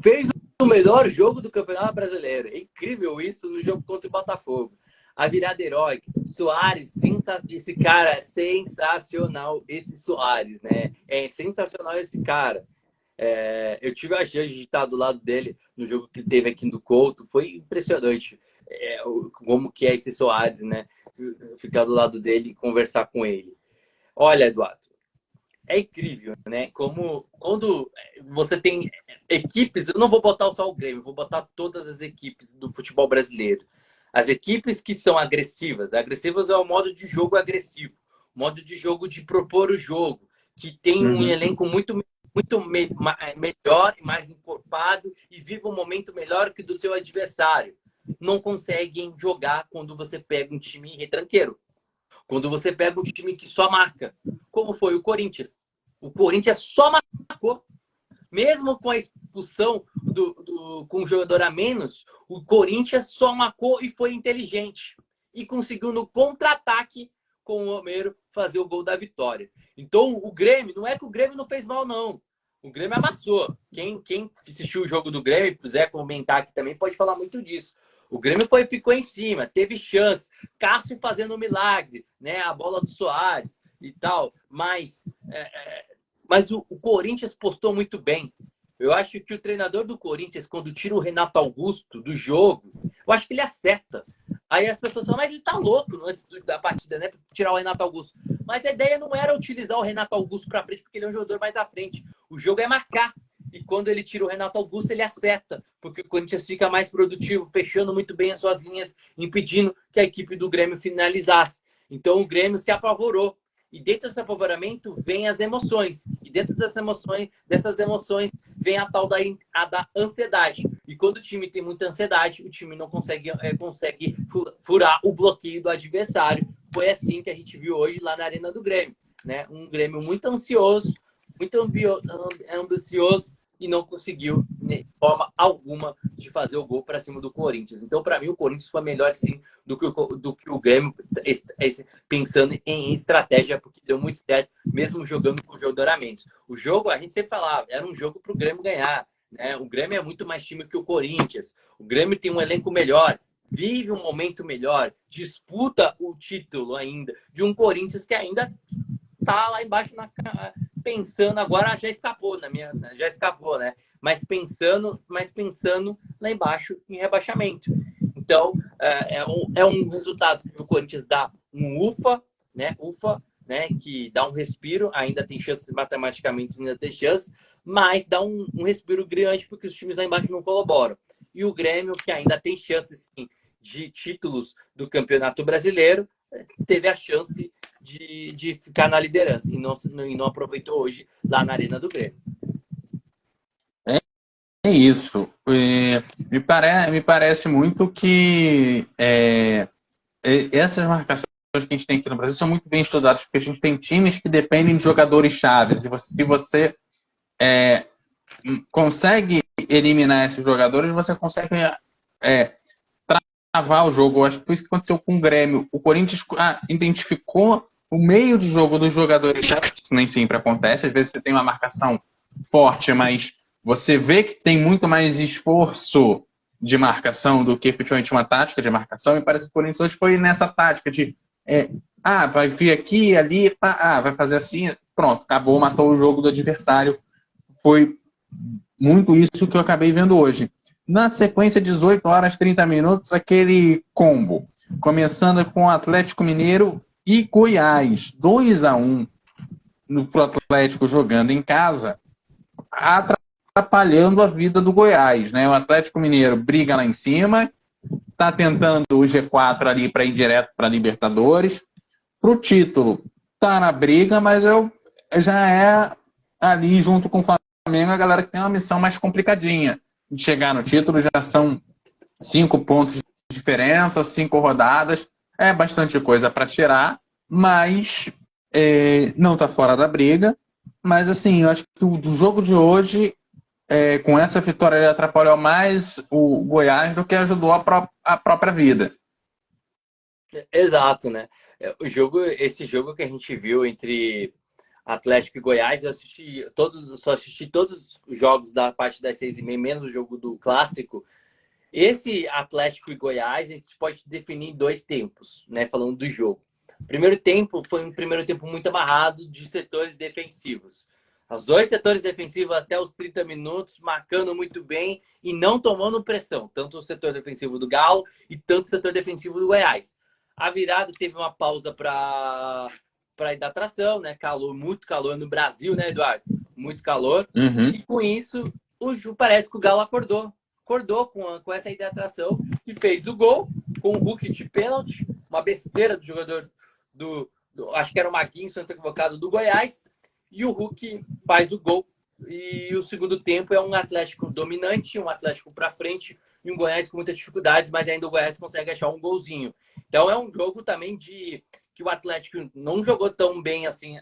fez o melhor jogo do Campeonato Brasileiro. É incrível isso no jogo contra o Botafogo. A virada heróica. Soares, esse cara é sensacional, esse Soares, né? É sensacional esse cara. Eu tive a chance de estar do lado dele no jogo que teve aqui no Couto. Foi impressionante como que é esse Soares, né? Ficar do lado dele e conversar com ele. Olha, Eduardo, é incrível, né? Como quando você tem equipes, eu não vou botar só o Grêmio, vou botar todas as equipes do futebol brasileiro. As equipes que são agressivas. Agressivas é o modo de jogo agressivo, modo de jogo de propor o jogo, que tem um elenco muito melhor e mais encorpado e vive um momento melhor que do seu adversário. Não conseguem jogar quando você pega um time retranqueiro. Quando você pega um time que só marca, como foi o Corinthians. O Corinthians só marcou. Mesmo com a expulsão com um jogador a menos, o Corinthians só marcou e foi inteligente. E conseguiu no contra-ataque com o Romero fazer o gol da vitória. Então, o Grêmio, não é que o Grêmio não fez mal, não. O Grêmio amassou. Quem assistiu o jogo do Grêmio e quiser comentar aqui também pode falar muito disso. O Grêmio ficou em cima, teve chance. Cássio fazendo um milagre, né? A bola do Soares e tal. Mas o Corinthians postou muito bem. Eu acho que o treinador do Corinthians, quando tira o Renato Augusto do jogo, eu acho que ele acerta. Aí as pessoas falam, mas ele tá louco antes da partida, né? Tirar o Renato Augusto. Mas a ideia não era utilizar o Renato Augusto para frente, porque ele é um jogador mais à frente. O jogo é marcar. E quando ele tira o Renato Augusto, ele acerta. Porque o Corinthians fica mais produtivo, fechando muito bem as suas linhas, impedindo que a equipe do Grêmio finalizasse. Então o Grêmio se apavorou. E dentro desse apavoramento vem as emoções. E dentro dessas emoções vem a tal da ansiedade. E quando o time tem muita ansiedade, o time não consegue furar o bloqueio do adversário. Foi assim que a gente viu hoje lá na Arena do Grêmio, né? Um Grêmio muito ansioso, muito ambicioso e não conseguiu, de forma alguma, de fazer o gol para cima do Corinthians. Então, para mim, o Corinthians foi melhor, sim, do que o Grêmio, pensando em estratégia, porque deu muito certo, mesmo jogando com jogador a menos. O jogo, a gente sempre falava, era um jogo para o Grêmio ganhar, né? O Grêmio é muito mais time que o Corinthians. O Grêmio tem um elenco melhor, vive um momento melhor, disputa o título ainda, de um Corinthians que ainda tá lá embaixo pensando agora, já escapou né? Mas pensando lá embaixo em rebaixamento. Então, é um resultado que o Corinthians dá um ufa, né? Que dá um respiro, ainda tem chances matematicamente, ainda tem chances, mas dá um respiro grande porque os times lá embaixo não colaboram. E o Grêmio, que ainda tem chances, sim, de títulos do Campeonato Brasileiro, teve a chance de ficar na liderança e não aproveitou hoje lá na Arena do Grêmio. É isso. Me parece muito que essas marcações que a gente tem aqui no Brasil são muito bem estudadas, porque a gente tem times que dependem de jogadores chaves. E se você consegue eliminar esses jogadores, você consegue travar o jogo. Eu acho que foi isso que aconteceu com o Grêmio. O Corinthians identificou o meio de jogo dos jogadores chaves, que isso nem sempre acontece. Às vezes você tem uma marcação forte, mas você vê que tem muito mais esforço de marcação do que efetivamente uma tática de marcação, e parece que o Corinthians hoje foi nessa tática de vai vir aqui, ali, vai fazer assim, pronto, acabou, matou o jogo do adversário. Foi muito isso que eu acabei vendo hoje. Na sequência, 18 horas, 30 minutos, aquele combo. Começando com o Atlético Mineiro e Goiás. 2-1 pro Atlético jogando em casa, atrapalhando a vida do Goiás, né? O Atlético Mineiro briga lá em cima, tá tentando o G4 ali para ir direto para Libertadores. Pro título, tá na briga, mas já é ali junto com o Flamengo a galera que tem uma missão mais complicadinha de chegar no título. Já são 5 pontos de diferença, 5 rodadas, é bastante coisa para tirar, mas não tá fora da briga. Mas assim, eu acho que o jogo de hoje, com essa vitória, ele atrapalhou mais o Goiás do que ajudou a própria vida. Exato, né? Esse jogo que a gente viu entre Atlético e Goiás, só assisti todos os jogos da parte das 6h30, menos o jogo do Clássico. Esse Atlético e Goiás, a gente pode definir em 2 tempos, né? Falando do jogo. O primeiro tempo foi um primeiro tempo muito amarrado de setores defensivos. Os 2 setores defensivos até os 30 minutos, marcando muito bem e não tomando pressão. Tanto o setor defensivo do Galo e tanto o setor defensivo do Goiás. A virada teve uma pausa para hidratação, né? Muito calor no Brasil, né, Eduardo? Muito calor. Uhum. E com isso, parece que o Galo acordou com essa hidratação e fez o gol com o Hulk de pênalti, uma besteira do jogador acho que era o Maguinho, se não estou equivocado, do Goiás, e o Hulk faz o gol. E o segundo tempo é um Atlético dominante, um Atlético para frente e um Goiás com muitas dificuldades, mas ainda o Goiás consegue achar um golzinho. Então é um jogo também que o Atlético não jogou tão bem assim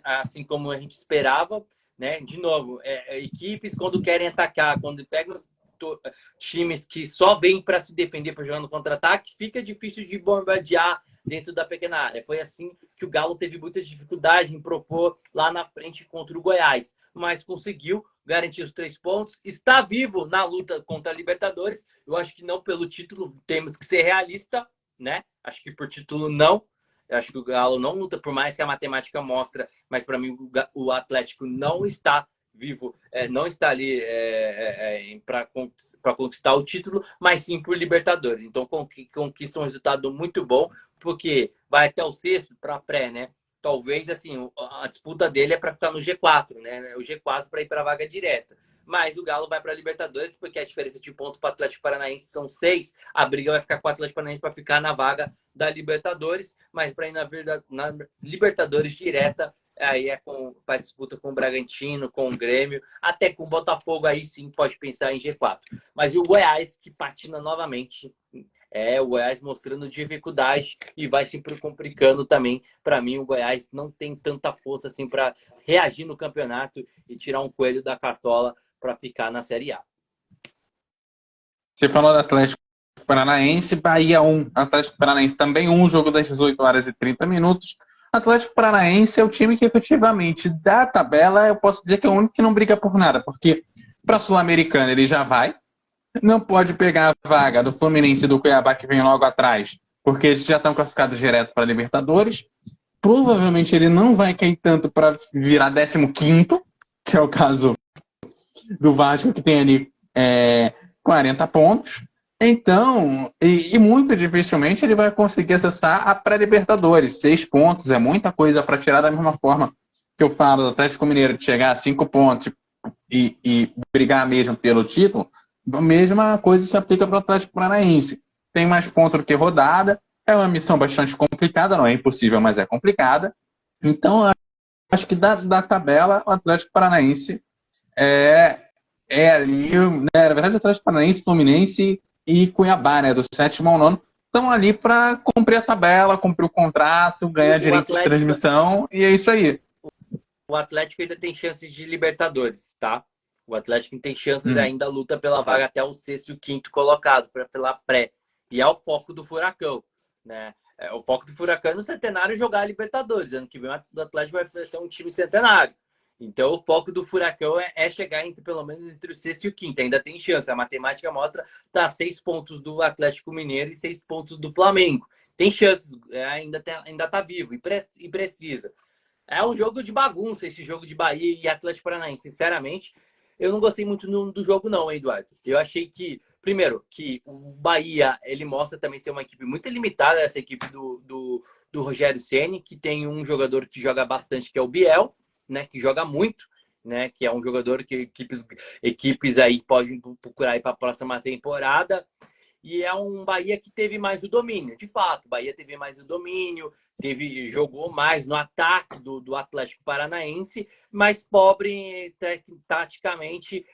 como a gente esperava, né? De novo, equipes quando querem atacar, quando pegam times que só vêm para se defender, para jogar no contra-ataque, fica difícil de bombardear dentro da pequena área. Foi assim que o Galo teve muita dificuldade em propor lá na frente contra o Goiás, mas conseguiu garantir os 3 pontos, está vivo na luta contra a Libertadores. Eu acho que não pelo título, temos que ser realista, né? Acho que por título não. Eu acho que o Galo não luta, por mais que a matemática mostra, mas para mim o Atlético não está vivo, não está ali para conquistar o título, mas sim por Libertadores. Então conquista um resultado muito bom, porque vai até o sexto para a pré, né? Talvez assim a disputa dele é para ficar no G4, né? O G4 para ir para a vaga direta. Mas o Galo vai para a Libertadores, porque a diferença de ponto para o Atlético Paranaense são 6. A briga vai ficar com o Atlético Paranaense para ficar na vaga da Libertadores, mas para ir na Libertadores direta, aí com a disputa com o Bragantino, com o Grêmio, até com o Botafogo, aí sim pode pensar em G4. Mas o Goiás, que patina novamente, o Goiás mostrando dificuldade e vai se complicando também. Para mim, o Goiás não tem tanta força assim para reagir no campeonato e tirar um coelho da cartola para ficar na Série A. Você falou do Atlético Paranaense, Bahia 1, Atlético Paranaense também 1, jogo das 18 horas e 30 minutos. Atlético Paranaense é o time que efetivamente da tabela eu posso dizer que é o único que não briga por nada, porque para a Sul-Americana ele já vai, não pode pegar a vaga do Fluminense e do Cuiabá que vem logo atrás, porque eles já estão classificados direto para a Libertadores. Provavelmente ele não vai cair tanto para virar 15º, que é o caso do Vasco, que tem ali 40 pontos. Então, e muito dificilmente ele vai conseguir acessar a pré-Libertadores. 6 pontos é muita coisa para tirar, da mesma forma que eu falo do Atlético Mineiro de chegar a 5 pontos e brigar mesmo pelo título. A mesma coisa se aplica para o Atlético Paranaense. Tem mais pontos do que rodada. É uma missão bastante complicada, não é impossível, mas é complicada. Então, acho que da tabela, o Atlético Paranaense é ali, né, na verdade, o Atlético Paranaense, Fluminense e Cuiabá, né, do 7º ao 9º, estão ali para cumprir a tabela, cumprir o contrato, ganhar direito de transmissão, e é isso aí. O Atlético ainda tem chances de Libertadores, tá? O Atlético tem chances ainda, luta pela vaga até o 6º e o 5º colocado, pela pré. E é o foco do Furacão, né? O foco do Furacão é no centenário jogar a Libertadores. Ano que vem o Atlético vai ser um time centenário. Então, o foco do Furacão é chegar pelo menos entre o 6º e o 5º. Ainda tem chance. A matemática mostra que tá 6 pontos do Atlético Mineiro e 6 pontos do Flamengo. Tem chance, ainda tá vivo e precisa. É um jogo de bagunça esse jogo de Bahia e Atlético Paranaense. Sinceramente, eu não gostei muito do jogo não, Eduardo. Eu achei que, primeiro, que o Bahia, ele mostra também ser uma equipe muito limitada, essa equipe do Rogério Ceni, que tem um jogador que joga bastante, que é o Biel, né, que joga muito, né, que é um jogador que equipes aí podem procurar ir para a próxima temporada. E é um Bahia que teve mais o domínio. De fato, o Bahia teve mais o domínio, jogou mais no ataque do Atlético Paranaense, mas pobre taticamente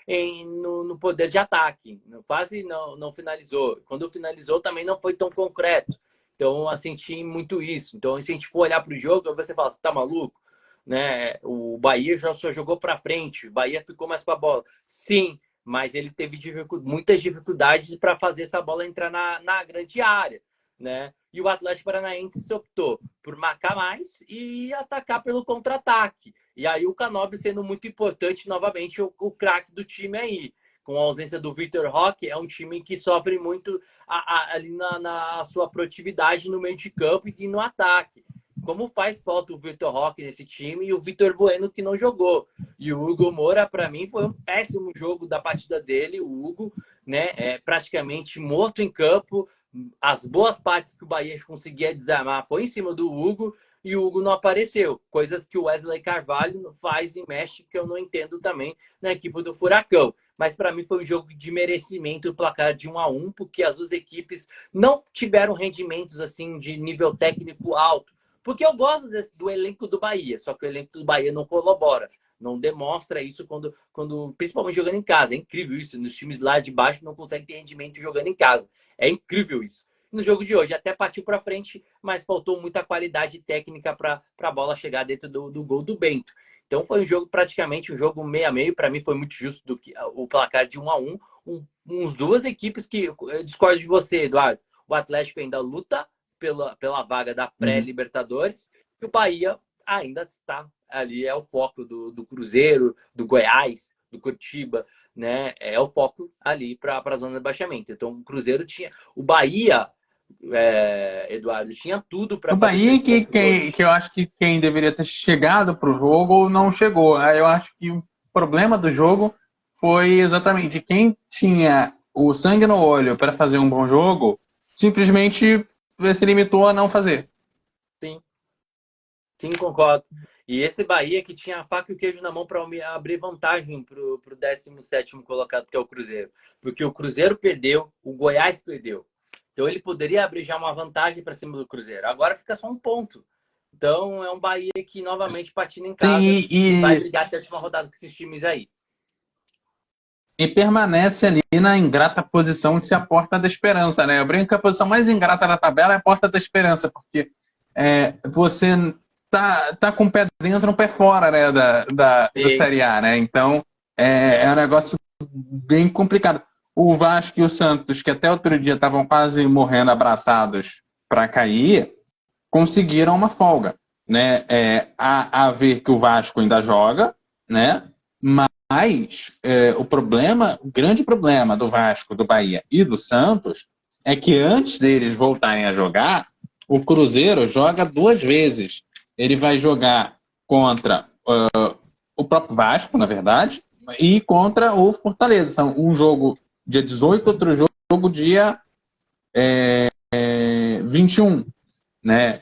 no poder de ataque. Quase não finalizou. Quando finalizou, também não foi tão concreto. Então, eu senti muito isso. Então, se a gente for olhar para o jogo, você fala, você tá maluco? Né? O Bahia já só jogou para frente, o Bahia ficou mais com a bola. Sim, mas ele teve muitas dificuldades para fazer essa bola entrar na grande área, né? E o Atlético Paranaense se optou por marcar mais e atacar pelo contra-ataque. E aí o Canóbio sendo muito importante, novamente, o craque do time aí. Com a ausência do Vitor Roque, é um time que sofre muito ali na sua produtividade no meio de campo e no ataque. Como faz falta o Vitor Roque nesse time e o Vitor Bueno que não jogou. E o Hugo Moura, para mim, foi um péssimo jogo da partida dele. O Hugo, né, praticamente morto em campo. As boas partes que o Bahia conseguia desarmar foi em cima do Hugo e o Hugo não apareceu. Coisas que o Wesley Carvalho faz e mexe que eu não entendo também na equipe do Furacão. Mas para mim foi um jogo de merecimento, o placar de 1-1, porque as duas equipes não tiveram rendimentos assim de nível técnico alto. Porque eu gosto do elenco do Bahia, só que o elenco do Bahia não colabora, não demonstra isso principalmente jogando em casa. É incrível isso. Nos times lá de baixo não conseguem ter rendimento jogando em casa. É incrível isso. No jogo de hoje até partiu para frente, mas faltou muita qualidade técnica para a bola chegar dentro do gol do Bento. Então foi um jogo praticamente um jogo meio a meio. Para mim foi muito justo o placar de 1-1. Uns duas equipes que eu discordo de você, Eduardo. O Atlético ainda luta pela vaga da pré-Libertadores, e o Bahia ainda está ali, é o foco do Cruzeiro, do Goiás, do Curitiba, né? É o foco ali para a zona de rebaixamento. Então, o Cruzeiro tinha... O Bahia, Eduardo, tinha tudo para O fazer Bahia 3 pontos hoje. que eu acho que quem deveria ter chegado para o jogo não chegou. Aí eu acho que o problema do jogo foi exatamente quem tinha o sangue no olho para fazer um bom jogo, simplesmente se limitou a não fazer. Sim, sim, concordo. E esse Bahia que tinha a faca e o queijo na mão para abrir vantagem para o 17º colocado, que é o Cruzeiro. Porque o Cruzeiro perdeu, o Goiás perdeu. Então ele poderia abrir já uma vantagem para cima do Cruzeiro. Agora fica só um ponto. Então é um Bahia que novamente patina em casa Sim, e vai brigar até a última rodada com esses times aí. e permanece ali na ingrata posição de ser a porta da esperança, né? Eu brinco que a posição mais ingrata da tabela é a porta da esperança, porque você tá com o pé dentro e um pé fora, né, da Sim, Série A, né? Então é um negócio bem complicado. O Vasco e o Santos, que até outro dia estavam quase morrendo abraçados para cair, conseguiram uma folga, né? A ver que o Vasco ainda joga, né? Mas o grande problema do Vasco, do Bahia e do Santos é que antes deles voltarem a jogar, o Cruzeiro joga 2 vezes. Ele vai jogar contra o próprio Vasco, na verdade, e contra o Fortaleza. São um jogo dia 18, outro jogo dia 21, né?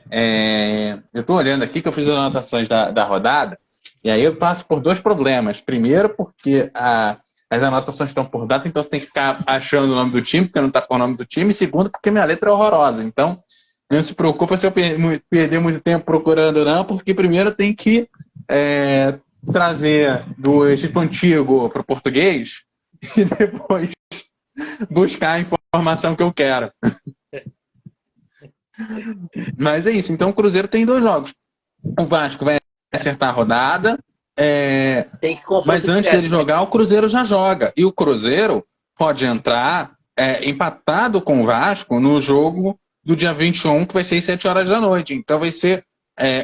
Eu estou olhando aqui que eu fiz as anotações da rodada, e aí eu passo por 2 problemas. Primeiro, porque as anotações estão por data, então você tem que ficar achando o nome do time, porque não está com o nome do time. E segundo, porque minha letra é horrorosa. Então, não se preocupa se eu perder muito tempo procurando, não, porque primeiro tem que trazer do Egito Antigo para o português e depois buscar a informação que eu quero. Mas é isso. Então o Cruzeiro tem 2 jogos. O Vasco vai acertar a rodada, tem esse confronto mas antes dele direto, né? jogar, o Cruzeiro já joga. E o Cruzeiro pode entrar empatado com o Vasco no jogo do dia 21, que vai ser às 7 horas da noite. Então vai ser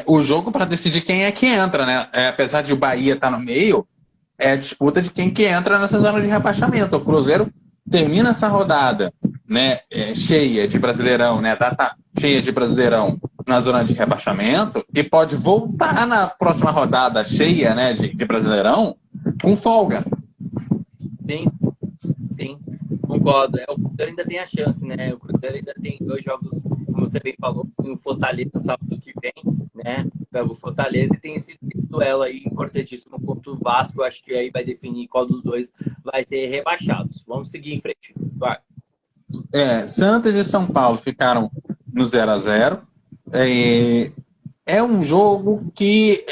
o jogo para decidir quem é que entra, né? Apesar de o Bahia estar no meio, é a disputa de quem que entra nessa zona de rebaixamento. O Cruzeiro termina essa rodada, né, cheia de Brasileirão, né, data cheia de Brasileirão na zona de rebaixamento e pode voltar na próxima rodada cheia, né, de Brasileirão com folga. Sim, sim, concordo. O Cruzeiro ainda tem a chance, né? O Cruzeiro ainda tem 2 jogos, como você bem falou, em Fortaleza sábado que vem, né? Pega o Fortaleza e tem esse duelo aí importantíssimo contra o Vasco. Acho que aí vai definir qual dos dois vai ser rebaixados. Vamos seguir em frente. Vai. Santos e São Paulo ficaram no 0-0. É um jogo que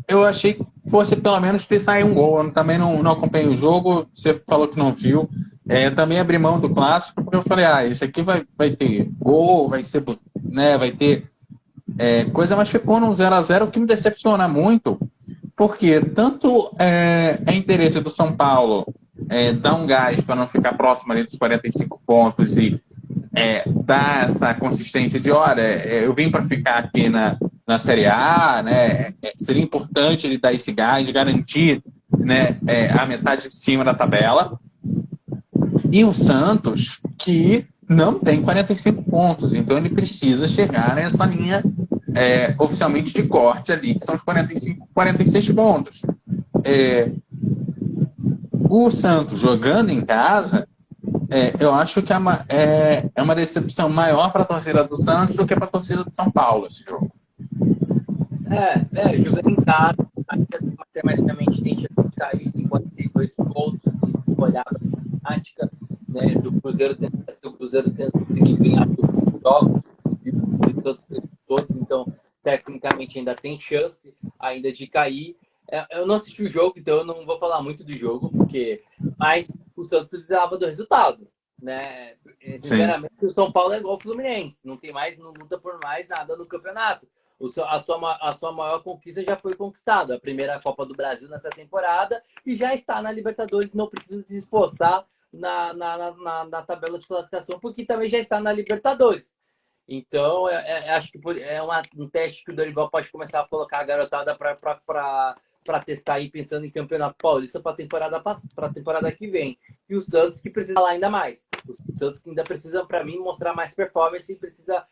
eu achei que fosse pelo menos ter saído um gol. Eu também não acompanhei o jogo, você falou que não viu. Eu também abri mão do clássico, porque eu falei, isso aqui vai ter gol, vai ser, né, vai ter coisa, mas ficou num 0-0, o que me decepciona muito, porque tanto é interesse do São Paulo dar um gás para não ficar próximo ali dos 45 pontos e dar essa consistência de, olha, eu vim para ficar aqui na Série A, né? Seria importante ele dar esse gás, garantir, né, a metade de cima da tabela. E o Santos, que não tem 45 pontos, então ele precisa chegar nessa linha oficialmente de corte ali, que são os 45, 46 pontos. O Santos jogando em casa, eu acho que é uma decepção maior para a torcida do Santos do que para a torcida do São Paulo esse jogo. Jogando em casa, ainda matematicamente tem chance de cair, tem 42 pontos, se olhar para a prática, né, do Cruzeiro tendo que ganhar todos os jogos e todos, então tecnicamente ainda tem chance ainda de cair. Eu não assisti o jogo, então eu não vou falar muito do jogo, mas o Santos precisava do resultado, né? Sinceramente, o São Paulo é igual o Fluminense, não luta por mais nada no campeonato. A sua maior conquista já foi conquistada, a primeira Copa do Brasil nessa temporada, e já está na Libertadores, não precisa se esforçar na tabela de classificação, porque também já está na Libertadores. Então, acho que é um teste que o Dorival pode começar a colocar a garotada para testar aí, pensando em Campeonato Paulista para a temporada que vem. E o Santos que precisa lá ainda mais. O Santos que ainda precisa, para mim, mostrar mais performance e precisa,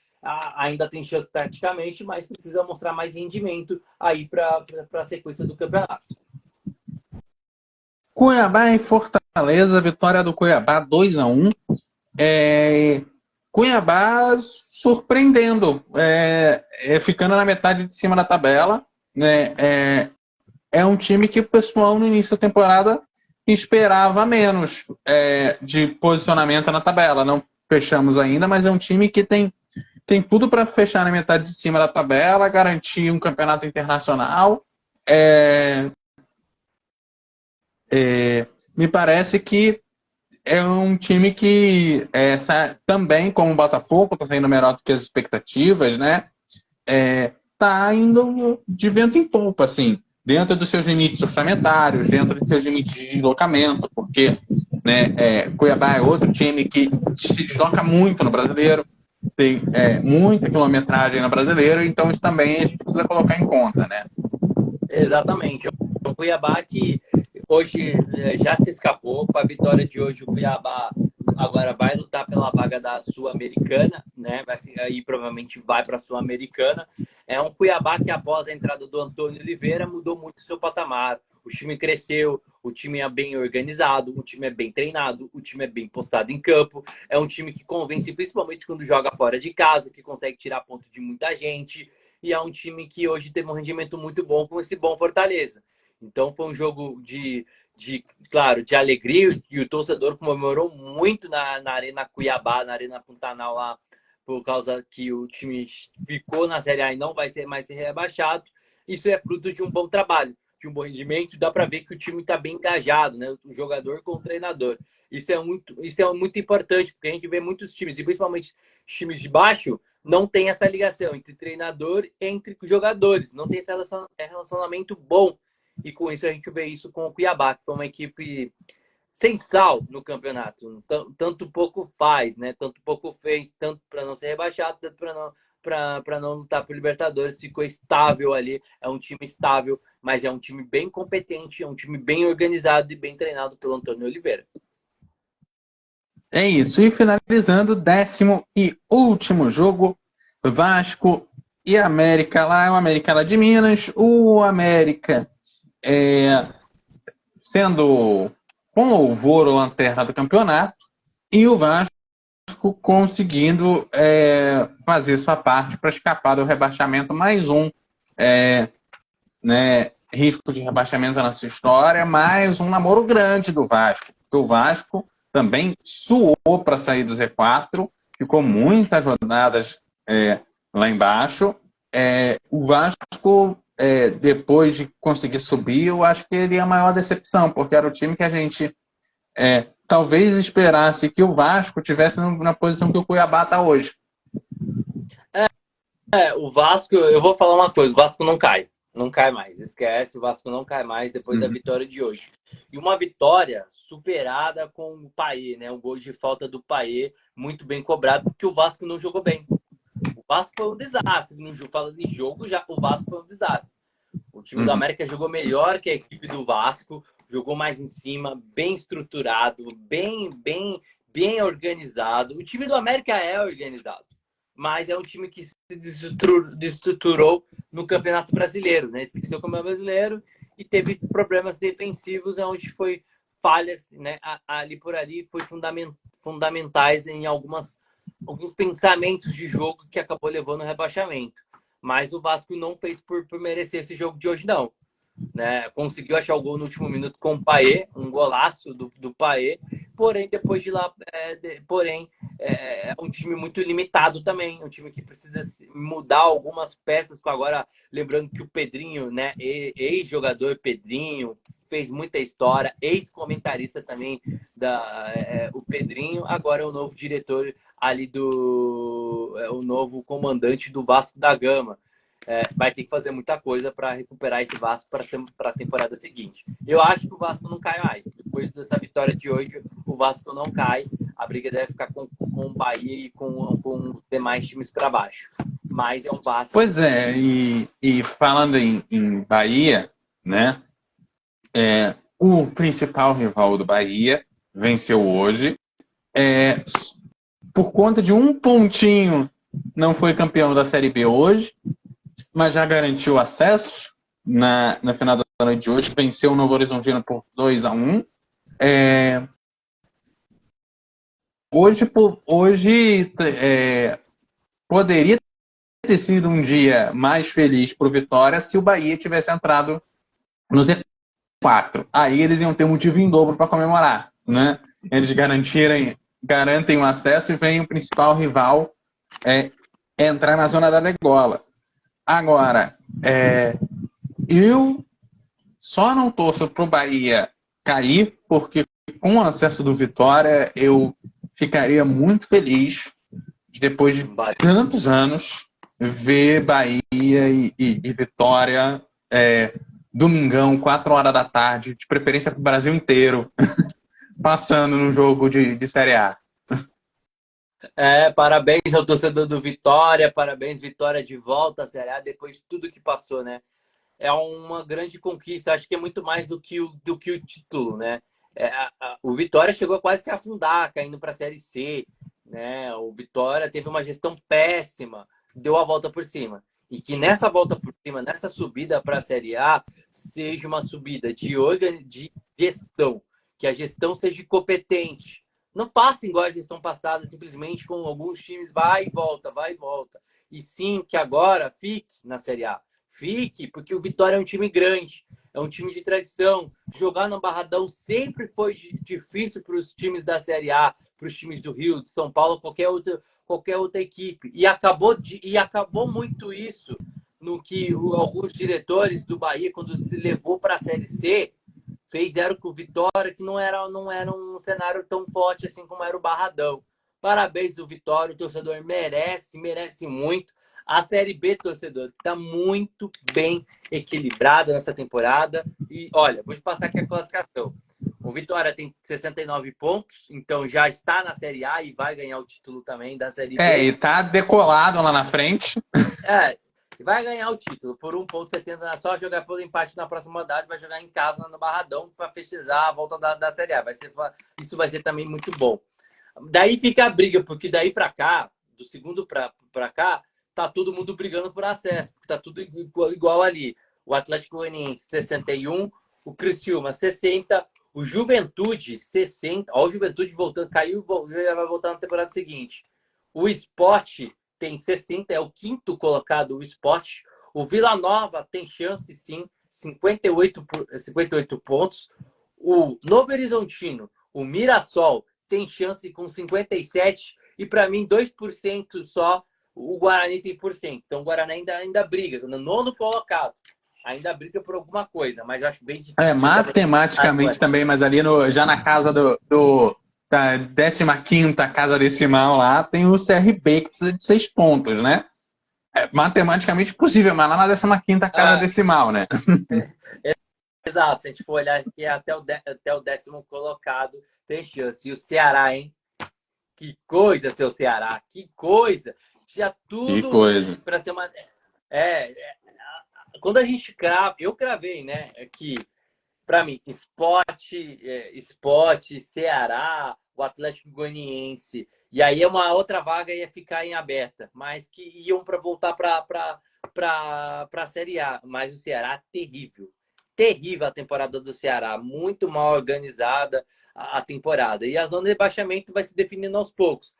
ainda tem chance taticamente, mas precisa mostrar mais rendimento aí para a sequência do campeonato. Cuiabá e Fortaleza, vitória do Cuiabá 2-1. Cuiabá surpreendendo, ficando na metade de cima da tabela. Né? É um time que o pessoal no início da temporada esperava menos de posicionamento na tabela. Não fechamos ainda, mas é um time que tem tudo para fechar na metade de cima da tabela, garantir um campeonato internacional. Me parece que é um time que também, como o Botafogo, está saindo melhor do que as expectativas, né? Está indo de vento em polpa, assim, dentro dos seus limites orçamentários, dentro dos seus limites de deslocamento, porque né, Cuiabá é outro time que se desloca muito no brasileiro, tem muita quilometragem no brasileiro, então isso também a gente precisa colocar em conta, né? Exatamente. O Cuiabá que hoje já se escapou. Com a vitória de hoje, o Cuiabá agora vai lutar pela vaga da Sul-Americana, né? Aí provavelmente vai para a Sul-Americana. É um Cuiabá que, após a entrada do Antônio Oliveira, mudou muito o seu patamar. O time cresceu, o time é bem organizado, o time é bem treinado, o time é bem postado em campo. É um time que convence, principalmente quando joga fora de casa, que consegue tirar ponto de muita gente. E é um time que hoje teve um rendimento muito bom com esse bom Fortaleza. Então foi um jogo claro, de alegria, e o torcedor comemorou muito na Arena Cuiabá, na Arena Pantanal lá, por causa que o time ficou na Série A e não vai mais ser rebaixado. Isso é fruto de um bom trabalho, de um bom rendimento. Dá para ver que o time está bem engajado, né? O jogador com o treinador. Isso é muito importante, porque a gente vê muitos times, e principalmente times de baixo, não tem essa ligação entre treinador e entre jogadores. Não tem esse relacionamento bom. E com isso a gente vê isso com o Cuiabá, que foi uma equipe sem sal no campeonato. Tanto pouco faz, né? Tanto pouco fez, tanto para não ser rebaixado, tanto para não lutar por Libertadores. Ficou estável ali. É um time estável, mas é um time bem competente, é um time bem organizado e bem treinado pelo Antônio Oliveira. É isso. E finalizando, 10º e último jogo, Vasco e América. Lá é o América lá de Minas. O América sendo com louvor o lanterna do campeonato e o Vasco conseguindo fazer sua parte para escapar do rebaixamento. Mais um risco de rebaixamento na sua história, mais um namoro grande do Vasco. Porque o Vasco também suou para sair do Z4, ficou muitas rodadas lá embaixo. O Vasco, depois de conseguir subir, eu acho que ele é a maior decepção, porque era o time que a gente talvez esperasse que o Vasco tivesse na posição que o Cuiabá está hoje. O Vasco, eu vou falar uma coisa, o Vasco não cai. Não cai mais, esquece, o Vasco não cai mais depois da vitória de hoje. E uma vitória superada com o Payet, né? Um gol de falta do Payet, muito bem cobrado, porque o Vasco não jogou bem. O Vasco foi um desastre. Falando em jogo, o Vasco foi um desastre. O time do América jogou melhor que a equipe do Vasco, jogou mais em cima, bem estruturado, bem organizado. O time do América é organizado, mas é um time que se desestruturou no Campeonato Brasileiro, né? Esqueceu o Campeonato Brasileiro e teve problemas defensivos, onde foi falhas, né? Ali por ali, foi fundamentais em alguns pensamentos de jogo que acabou levando ao rebaixamento. Mas o Vasco não fez por merecer esse jogo de hoje, não. Né? Conseguiu achar o gol no último minuto com o Payet, um golaço do Payet, porém depois de lá é um time muito limitado também, um time que precisa mudar algumas peças. Agora lembrando que o Pedrinho, né, ex-jogador Pedrinho, fez muita história, ex-comentarista também o Pedrinho, agora é o novo diretor ali o novo comandante do Vasco da Gama. Vai ter que fazer muita coisa para recuperar esse Vasco para a temporada seguinte. Eu acho que o Vasco não cai mais. Depois dessa vitória de hoje, o Vasco não cai. A briga deve ficar com com o Bahia e com os demais times para baixo. Mas é um Vasco. Pois é, e falando em Bahia, né? O principal rival do Bahia venceu hoje. Por conta de um pontinho, não foi campeão da Série B hoje, mas já garantiu acesso na final da noite de hoje, venceu o Novo Horizontino por 2-1. Hoje poderia ter sido um dia mais feliz para o Vitória se o Bahia tivesse entrado no Z4. Aí eles iam ter motivo em dobro para comemorar, né? Eles garantem o acesso e vem o principal rival entrar na zona da degola. Agora, eu só não torço para o Bahia cair, porque com o acesso do Vitória eu ficaria muito feliz de, depois de tantos anos, ver Bahia e Vitória domingão, 4 horas da tarde, de preferência para o Brasil inteiro, passando no jogo de Série A. Parabéns ao torcedor do Vitória, parabéns Vitória de volta à Série A depois de tudo que passou, né? É uma grande conquista, acho que é muito mais do que o título, né? O Vitória chegou a quase se afundar, caindo para a Série C, né? O Vitória teve uma gestão péssima, deu a volta por cima. E que nessa volta por cima, nessa subida para a Série A, seja uma subida de gestão, que a gestão seja competente. Não faça igual a gestão passada, simplesmente com alguns times vai e volta, vai e volta. E sim, que agora fique na Série A. Fique, porque o Vitória é um time grande, é um time de tradição. Jogar no Barradão sempre foi difícil para os times da Série A, para os times do Rio, de São Paulo, qualquer outra equipe. E acabou muito isso no que alguns diretores do Bahia, quando se levou para a Série C, fizeram com o Vitória, que não era um cenário tão forte assim como era o Barradão. Parabéns do Vitória, o torcedor merece muito. A Série B, torcedor, está muito bem equilibrada nessa temporada. E, olha, vou te passar aqui a classificação. O Vitória tem 69 pontos, então já está na Série A e vai ganhar o título também da Série B. E tá decolado lá na frente. Vai ganhar o título por 1,70, só jogar pelo empate na próxima rodada, vai jogar em casa no Barradão para festejar a volta da Série A. Isso vai ser também muito bom. Daí fica a briga, porque daí para cá, do segundo para cá, tá todo mundo brigando por acesso, porque tá tudo igual ali. O Atlético Goianiense 61, o Criciúma 60, o Juventude 60. Ó, o Juventude voltando, caiu, já vai voltar na temporada seguinte. O Sport tem 60, é o quinto colocado, o Sport. O Vila Nova tem chance, sim, 58 pontos. O Novo Horizontino, o Mirassol, tem chance com 57. E para mim, 2% só. O Guarani tem por cento. Então, o Guarani ainda briga. No nono colocado, ainda briga por alguma coisa. Mas eu acho bem difícil. Matematicamente também, mas ali já na casa da 15ª casa decimal lá, tem o CRB, que precisa de 6 pontos, né? Matematicamente possível, mas lá na 15ª casa decimal, né? Exato. Se a gente for olhar aqui, até o 10º colocado tem chance. E o Ceará, hein? Que coisa, seu Ceará! Que coisa! Tinha tudo para ser uma. Quando a gente crava, eu cravei, né? Que para mim, Sport, Ceará, o Atlético Goianiense, e aí uma outra vaga ia ficar em aberta, mas que iam para voltar para a Série A. Mas o Ceará, terrível a temporada do Ceará, muito mal organizada a temporada. E a zona de rebaixamento vai se definindo aos poucos.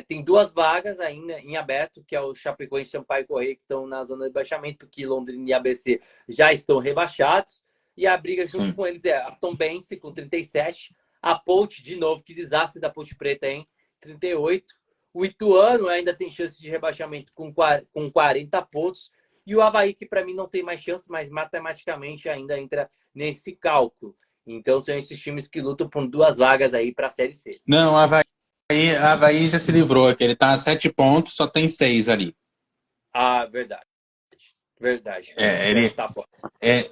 Tem 2 vagas ainda em aberto, que é o Chapecoense e Sampaio Corrêa, que estão na zona de rebaixamento, porque Londrina e ABC já estão rebaixados. E a briga junto com eles é a Tombense, com 37. A Ponte, de novo, que desastre da Ponte Preta, hein? 38. O Ituano ainda tem chance de rebaixamento com 40 pontos. E o Avaí, que para mim não tem mais chance, mas matematicamente ainda entra nesse cálculo. Então são esses times que lutam por 2 vagas aí para a Série C. Não, o Avaí já se livrou, que ele tá a 7 pontos, só tem 6 ali. Verdade. Verdade. Ele tá fora.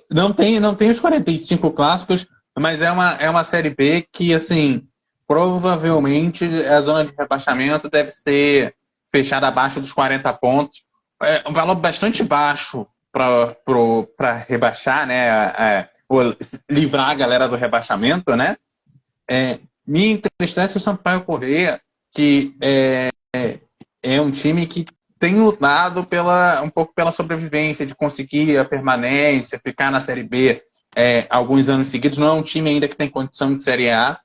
Não tem os 45 clássicos, mas é uma Série B que, assim, provavelmente a zona de rebaixamento deve ser fechada abaixo dos 40 pontos. É um valor bastante baixo para rebaixar, né? Ou livrar a galera do rebaixamento, né? Me entristece o Sampaio Corrêa, que é um time que tem lutado um pouco pela sobrevivência, de conseguir a permanência, ficar na Série B alguns anos seguidos. Não é um time ainda que tem condição de Série A,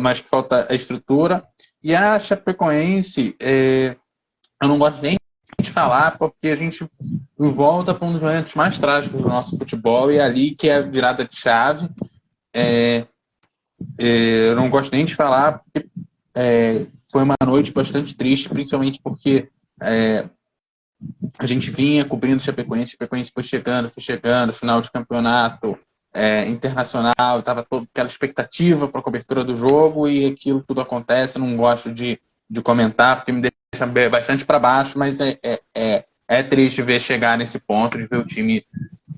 mas que falta a estrutura. E a Chapecoense, eu não gosto nem de falar, porque a gente volta para um dos momentos mais trágicos do nosso futebol, e é ali que é a virada de chave. Eu não gosto nem de falar, porque foi uma noite bastante triste, principalmente porque a gente vinha cobrindo Chapecoense foi chegando, final de campeonato internacional, estava toda aquela expectativa para a cobertura do jogo, e aquilo tudo acontece. Não gosto de comentar, porque me deixa bastante para baixo, mas é triste ver chegar nesse ponto, de ver o time,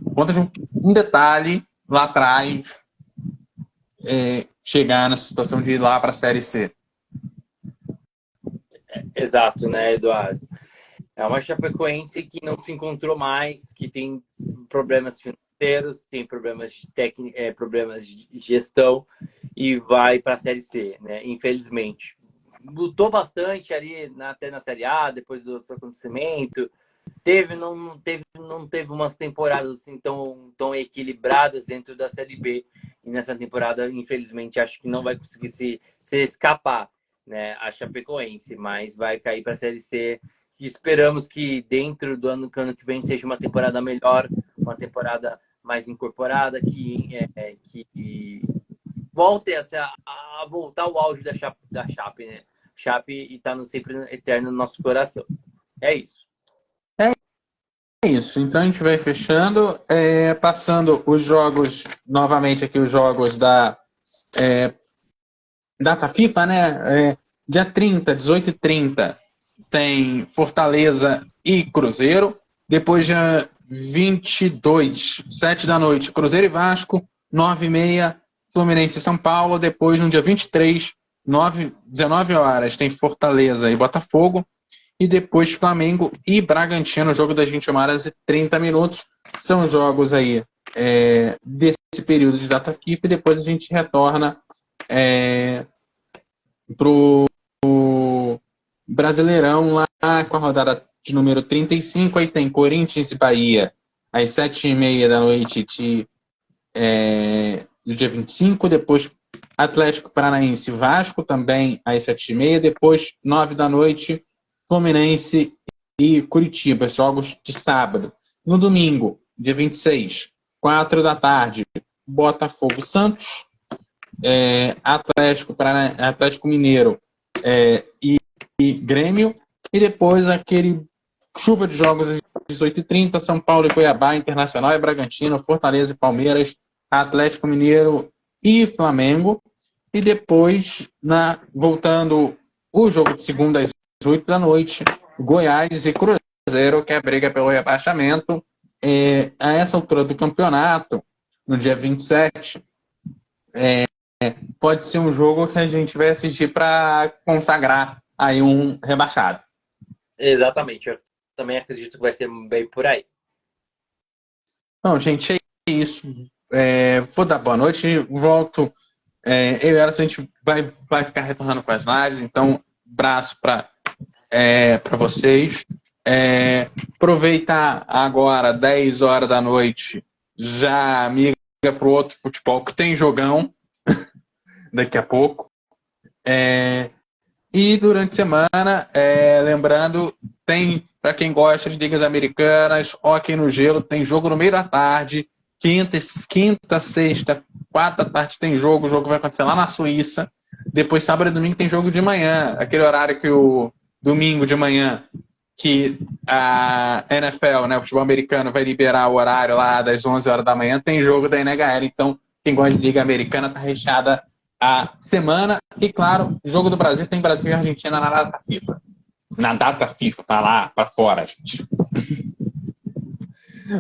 por conta de um detalhe lá atrás, chegar nessa situação de ir lá para a Série C. Exato, né, Eduardo? É uma Chapecoense que não se encontrou mais, que tem problemas financeiros, tem problemas de problemas de gestão, e vai para a Série C, né? Infelizmente. Lutou bastante ali até na Série A, depois do acontecimento. Não teve umas temporadas assim tão equilibradas dentro da Série B. E nessa temporada, infelizmente, acho que não vai conseguir se escapar, né, a Chapecoense, mas vai cair para a Série C. E esperamos que dentro do ano que vem seja uma temporada melhor, uma temporada mais incorporada, que volte a voltar ao auge da Chape, né? Chape está sempre eterno no nosso coração. É isso. É isso. Então a gente vai fechando, passando os jogos, novamente aqui os jogos da data FIFA, né? Dia 30, 18h30, tem Fortaleza e Cruzeiro. Depois, dia 22, 7 da noite, Cruzeiro e Vasco. 9h30, Fluminense e São Paulo. Depois, no dia 23, 19 horas, tem Fortaleza e Botafogo. E depois, Flamengo e Bragantino, jogo das 21h30. São jogos aí desse período de data FIFA. E depois a gente retorna pro Brasileirão lá com a rodada de número 35. Aí tem Corinthians e Bahia às 7h30 da noite do dia 25. Depois Atlético Paranaense e Vasco também às 7h30. Depois 9 da noite Fluminense e Curitiba, jogos de sábado. No domingo, dia 26, 4 da tarde, Botafogo Santos, Atlético Mineiro e Grêmio. E depois aquele chuva de jogos às 18h30, São Paulo e Cuiabá, Internacional e Bragantino, Fortaleza e Palmeiras, Atlético Mineiro e Flamengo. E depois, voltando o jogo de segunda às 8 da noite, Goiás e Cruzeiro, que é a briga pelo rebaixamento. A essa altura do campeonato, no dia 27, pode ser um jogo que a gente vai assistir para consagrar aí um rebaixado. Exatamente, eu também acredito que vai ser bem por aí. Bom, gente, é isso. Vou dar boa noite, volto. Eu e Elas, a gente vai ficar retornando com as lives, então, abraço para vocês. Aproveitar agora, 10 horas da noite, já migra para o outro futebol que tem jogão daqui a pouco. E durante a semana, lembrando, tem, para quem gosta de ligas americanas, hóquei no gelo, tem jogo no meio da tarde, quinta, sexta, 4 da tarde tem jogo, o jogo vai acontecer lá na Suíça. Depois, sábado e domingo, tem jogo de manhã, aquele horário que o domingo de manhã, que a NFL, né, o futebol americano, vai liberar o horário lá das 11 horas da manhã, tem jogo da NHL. Então, quem gosta de liga americana tá recheada a semana. E, claro, jogo do Brasil, tem Brasil e Argentina na data FIFA. Na data FIFA, tá lá, pra fora, gente.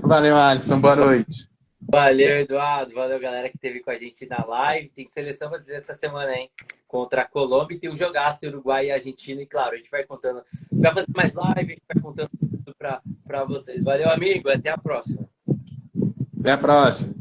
Valeu, Alisson, boa noite. Valeu, Eduardo. Valeu, galera que esteve com a gente na live. Tem seleção brasileira essa semana, hein? contra a Colômbia e tem um jogaço Uruguai e Argentina. E claro, a gente vai contando, vai fazer mais live, a gente vai contando tudo para vocês. Valeu, amigo, até a próxima. Até a próxima.